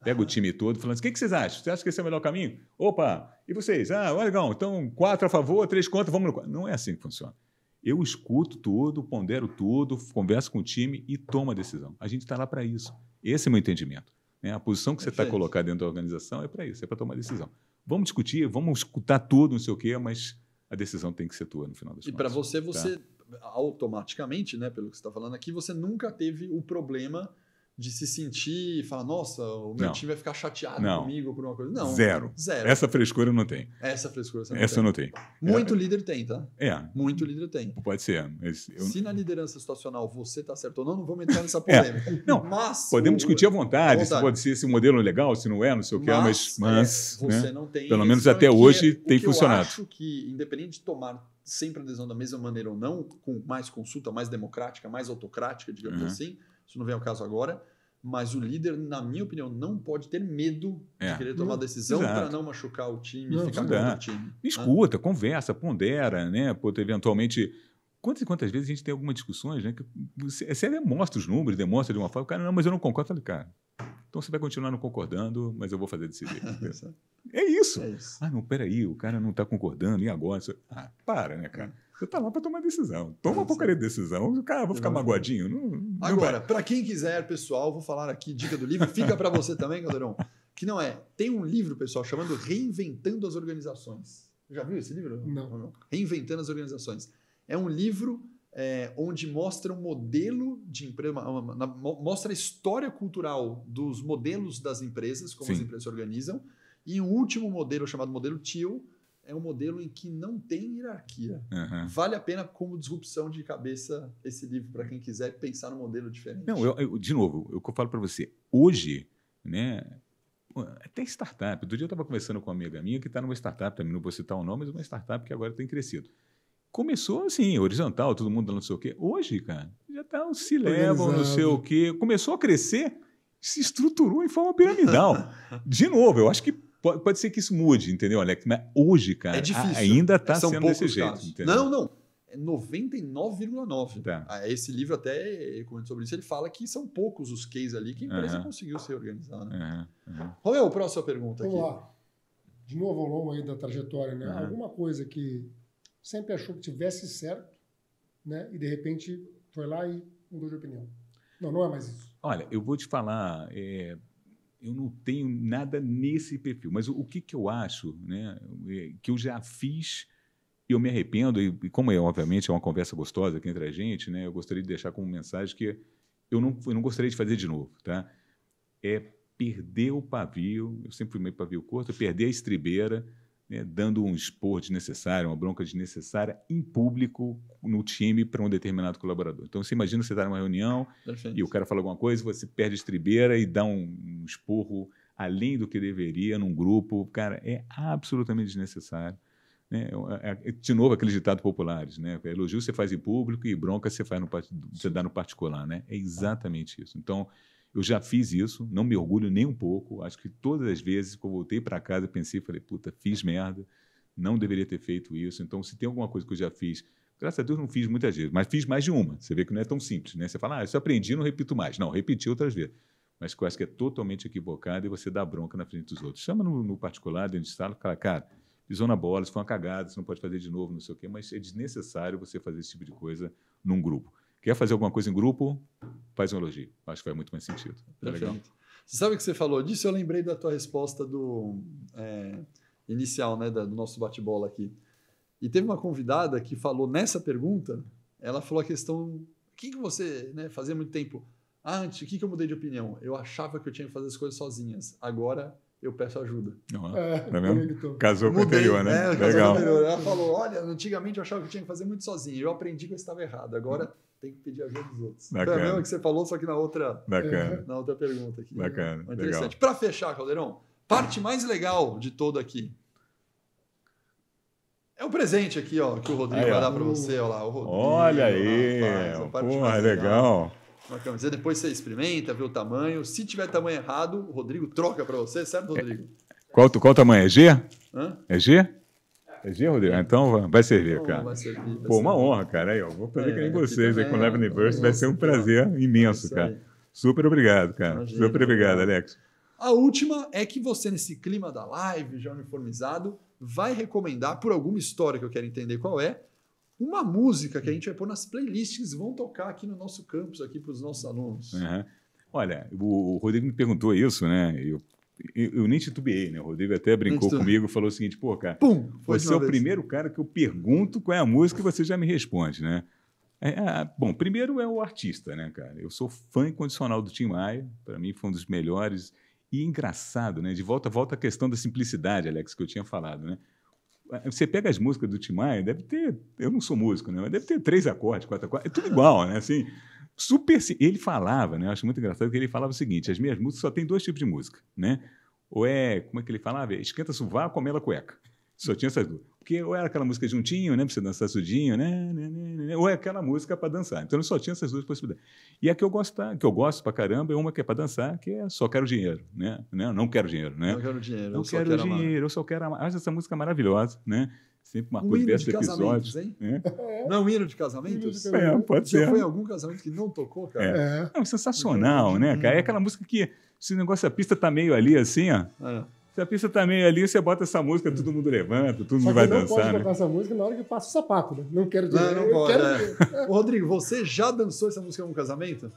Pega o time todo falando assim, o que vocês acham? Você acha que esse é o melhor caminho? Opa, e vocês? Legal, então 4 a favor, 3 contra, vamos no 4. Não é assim que funciona. Eu escuto tudo, pondero tudo, converso com o time e tomo a decisão. A gente está lá para isso. Esse é o meu entendimento. A posição que você está colocado dentro da organização é para isso, é para tomar decisão. Vamos discutir, vamos escutar tudo, não sei o quê, mas a decisão tem que ser tua no final das contas. E para você automaticamente, né, pelo que você está falando aqui, você nunca teve o problema de se sentir e falar, nossa, o meu time vai ficar chateado comigo por uma coisa. Não. Zero. Essa frescura não tem. Essa frescura você não tem. Muito líder tem, tá? Muito líder tem. Pode ser. Se na liderança situacional você está certo ou não vamos entrar nessa polêmica. Não, mas podemos discutir à vontade. Se pode ser esse modelo legal, se não é, não sei o que, mas você não tem. Pelo menos até hoje tem funcionado. Eu acho que, independente de tomar sempre a decisão da mesma maneira ou não, com mais consulta, mais democrática, mais autocrática, digamos assim, isso não vem ao caso agora, mas o líder, na minha opinião, não pode ter medo de querer tomar decisão para não machucar o time e ficar contra o time. Escuta, conversa, pondera, né? Eventualmente... Quantas vezes a gente tem algumas discussões, né? Que você demonstra os números, demonstra de uma forma, o cara, não, mas eu não concordo. Eu falei, cara, então você vai continuar não concordando, mas eu vou fazer desse jeito. É isso. Ah, não, peraí, o cara não está concordando, e agora? Para, né, cara? Você está lá para tomar decisão. Toma uma porcaria de decisão, cara, vou ficar magoadinho. Agora, para quem quiser, pessoal, vou falar aqui, dica do livro, fica para você também, Caldeirão, que não é. Tem um livro, pessoal, chamado Reinventando as Organizações. Já viu esse livro? Não. Reinventando as Organizações. É um livro onde mostra um modelo de empresa, mostra a história cultural dos modelos das empresas, como as empresas se organizam, e um último modelo chamado modelo Thiel é um modelo em que não tem hierarquia. Vale a pena como disrupção de cabeça esse livro para quem quiser pensar num modelo diferente. Não, de novo, o que eu falo para você, hoje, né, até startup, outro dia eu estava conversando com uma amiga minha que está numa startup, também não vou citar o nome, mas uma startup que agora tem crescido. Começou assim, horizontal, todo mundo não sei o quê. Hoje, cara, já está um C-level, não sei o quê. Começou a crescer, se estruturou em forma piramidal. De novo, eu acho que pode ser que isso mude, entendeu, Alex? Mas hoje, cara, ainda está sendo desse jeito. Entendeu? Não. É 99,9. Esse livro até, comentando sobre isso, ele fala que são poucos os cases ali que a empresa conseguiu se organizar. Né? Qual é a próxima pergunta aqui? Vamos lá. De novo, ao longo aí da trajetória, né? Alguma coisa que sempre achou que tivesse certo, né? E de repente foi lá e mudou de opinião. Não é mais isso. Olha, eu vou te falar, eu não tenho nada nesse perfil, mas o que eu acho, né? Que eu já fiz e eu me arrependo, e como obviamente é uma conversa gostosa aqui entre a gente, né? Eu gostaria de deixar como mensagem que eu não gostaria de fazer de novo, tá? É perder o pavio, eu sempre fui meio pavio curto, perder a estribeira, né, dando um esporro desnecessário, uma bronca desnecessária em público no time para um determinado colaborador. Então, você imagina você estar numa reunião e o cara fala alguma coisa, você perde a estribeira e dá um esporro além do que deveria num grupo. Cara, é absolutamente desnecessário. Né? De novo, aqueles ditados populares. Né? Elogio você faz em público e bronca você dá no particular. Né? É exatamente isso. Então, eu já fiz isso, não me orgulho nem um pouco. Acho que todas as vezes que eu voltei para casa, pensei, falei, puta, fiz merda, não deveria ter feito isso. Então, se tem alguma coisa que eu já fiz, graças a Deus não fiz muitas vezes, mas fiz mais de uma. Você vê que não é tão simples, né? Você fala, isso eu aprendi, não repito mais. Não, repeti outras vezes. Mas que eu acho que é totalmente equivocado e você dá bronca na frente dos outros. Chama no particular, dentro de sala, fala, cara, pisou na bola, isso foi uma cagada, você não pode fazer de novo, não sei o quê, mas é desnecessário você fazer esse tipo de coisa num grupo. Quer fazer alguma coisa em grupo? Faz um elogio. Acho que faz muito mais sentido. Tá legal? Você sabe que você falou disso? Eu lembrei da tua resposta inicial, né, do nosso bate-bola aqui. E teve uma convidada que falou nessa pergunta, ela falou a questão, o que você fazia muito tempo? Antes, o que eu mudei de opinião? Eu achava que eu tinha que fazer as coisas sozinhas. Agora eu peço ajuda. Tá vendo? Casou com o anterior, né? Legal. Ela falou, olha, antigamente eu achava que eu tinha que fazer muito sozinho. Eu aprendi que eu estava errado. Agora tem que pedir ajuda dos outros. Foi a mesma que você falou, só que na outra pergunta aqui. Bacana. Interessante. Para fechar, Caldeirão, parte mais legal de todo aqui é o presente aqui, ó, que o Rodrigo vai dar para você. Olha lá, o Rodrigo. Olha aí. Porra, legal. Uma camiseta, depois você experimenta, vê o tamanho. Se tiver tamanho errado, o Rodrigo troca para você, certo, Rodrigo? Qual o tamanho? É G? É G? É G, Rodrigo? Então vai servir, cara. Vai servir. Pô, uma honra, cara. Aí, ó, vou fazer que nem vocês aí com o Live Universe. Vai ser um prazer imenso, cara. Super obrigado, cara. Imagina, super obrigado, Alex. A última é que você, nesse clima da live, já uniformizado, vai recomendar, por alguma história que eu quero entender qual é, uma música que a gente vai pôr nas playlists que vão tocar aqui no nosso campus, aqui para os nossos alunos. Olha, o Rodrigo me perguntou isso, né? Eu eu nem titubeei, né? O Rodrigo até brincou comigo e falou o seguinte, pô, cara, você é o primeiro cara que eu pergunto qual é a música e você já me responde, né? Bom, primeiro é o artista, né, cara? Eu sou fã incondicional do Tim Maia, para mim foi um dos melhores. E engraçado, né? De volta à questão da simplicidade, Alex, que eu tinha falado, né? Você pega as músicas do Tim Maia, deve ter... Eu não sou músico, né? Mas deve ter 3 acordes, 4 acordes. É tudo igual, né? Assim, super... Ele falava, né? Eu acho muito engraçado que ele falava o seguinte, as minhas músicas só tem 2 tipos de música, né? Ou como é que ele falava? Esquenta sovaco ou mela cueca. Só tinha essas duas. Porque ou era aquela música juntinho, né? Pra você dançar sudinho, né? Ou é aquela música para dançar. Então, eu só tinha essas 2 possibilidades. E a que eu gosto pra caramba é uma que é para dançar, que é Só Quero Dinheiro, né? Não quero dinheiro, né? Não quero dinheiro, não quero dinheiro, eu só quero amar. Acho essa música maravilhosa, né? Sempre marcou diversos episódios. Hein? Não é um hino de casamentos? Pode ser. Já foi em algum casamento que não tocou, cara? É sensacional, né, cara? É aquela música que, se o negócio, a pista tá meio ali assim, ó. Se a pista tá meio ali, você bota essa música, todo mundo levanta, todo mundo vai dançar. Não pode né? botar essa música na hora que passa o sapato, né? Não quero dizer. Não pode. Ô, Rodrigo, você já dançou essa música em algum casamento?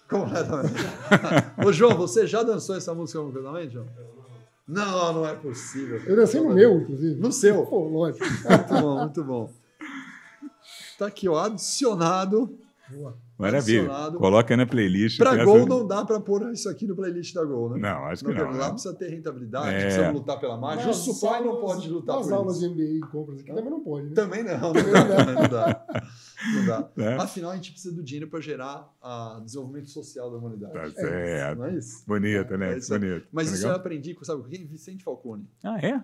Completamente. Ô, João, você já dançou essa música em algum casamento, João? Não é possível. Eu dancei no meu, inclusive. No seu? Pô, lógico. Muito bom. Tá aqui, ó, adicionado. Boa. Maravilha. Coloca aí na playlist. Para Gol não dá para pôr isso aqui no playlist da Gol, né? Não, acho que não. Lá precisa ter rentabilidade, precisa lutar pela margem. O Supply não pode lutar por isso. As aulas de MBA e compras aqui também não pode, né? Também não dá. Afinal, a gente precisa do dinheiro para gerar desenvolvimento social da humanidade. Tá certo. Não é isso? Bonito, né? Bonito. Mas isso eu aprendi com, sabe, quem? Vicente Falcone.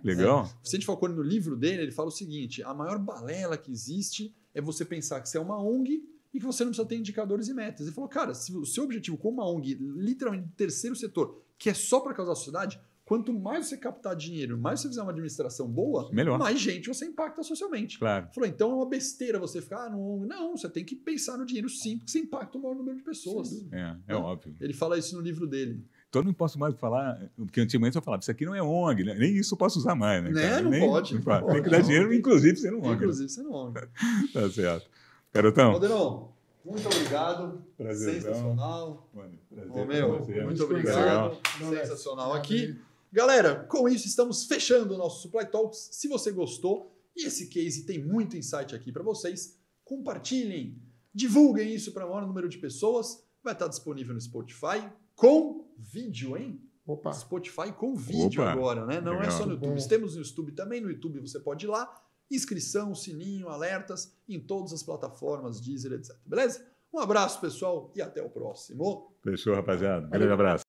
Legal. Vicente Falcone, no livro dele, ele fala o seguinte, a maior balela que existe é você pensar que você é uma ONG e que você não precisa ter indicadores e metas. Ele falou, cara, se o seu objetivo como uma ONG, literalmente terceiro setor, que é só para causar a sociedade, quanto mais você captar dinheiro, mais você fizer uma administração boa, melhor. Mais gente você impacta socialmente. Claro. Ele falou, então é uma besteira você ficar no ONG. Não, você tem que pensar no dinheiro sim, porque você impacta o maior número de pessoas. É óbvio. Ele fala isso no livro dele. Então eu não posso mais falar, porque antigamente eu falava, isso aqui não é ONG, né? Nem isso eu posso usar mais, né? Não pode. Tem que dar dinheiro, inclusive sendo ONG. Inclusive sendo ONG. Tá certo. Garotão. Caldeirão, muito obrigado. Prazer. Sensacional. Prazer. Muito obrigado. Sensacional aqui. Galera, com isso estamos fechando o nosso Supply Talks. Se você gostou, e esse case tem muito insight aqui para vocês, compartilhem, divulguem isso para o maior número de pessoas. Vai estar disponível no Spotify com vídeo, hein? Opa. Spotify com vídeo agora, né? Não é só no YouTube. Temos no YouTube também. No YouTube você pode ir lá. Inscrição, sininho, alertas em todas as plataformas, Deezer, etc. Beleza? Um abraço, pessoal, e até o próximo. Fechou, rapaziada. Grande abraço.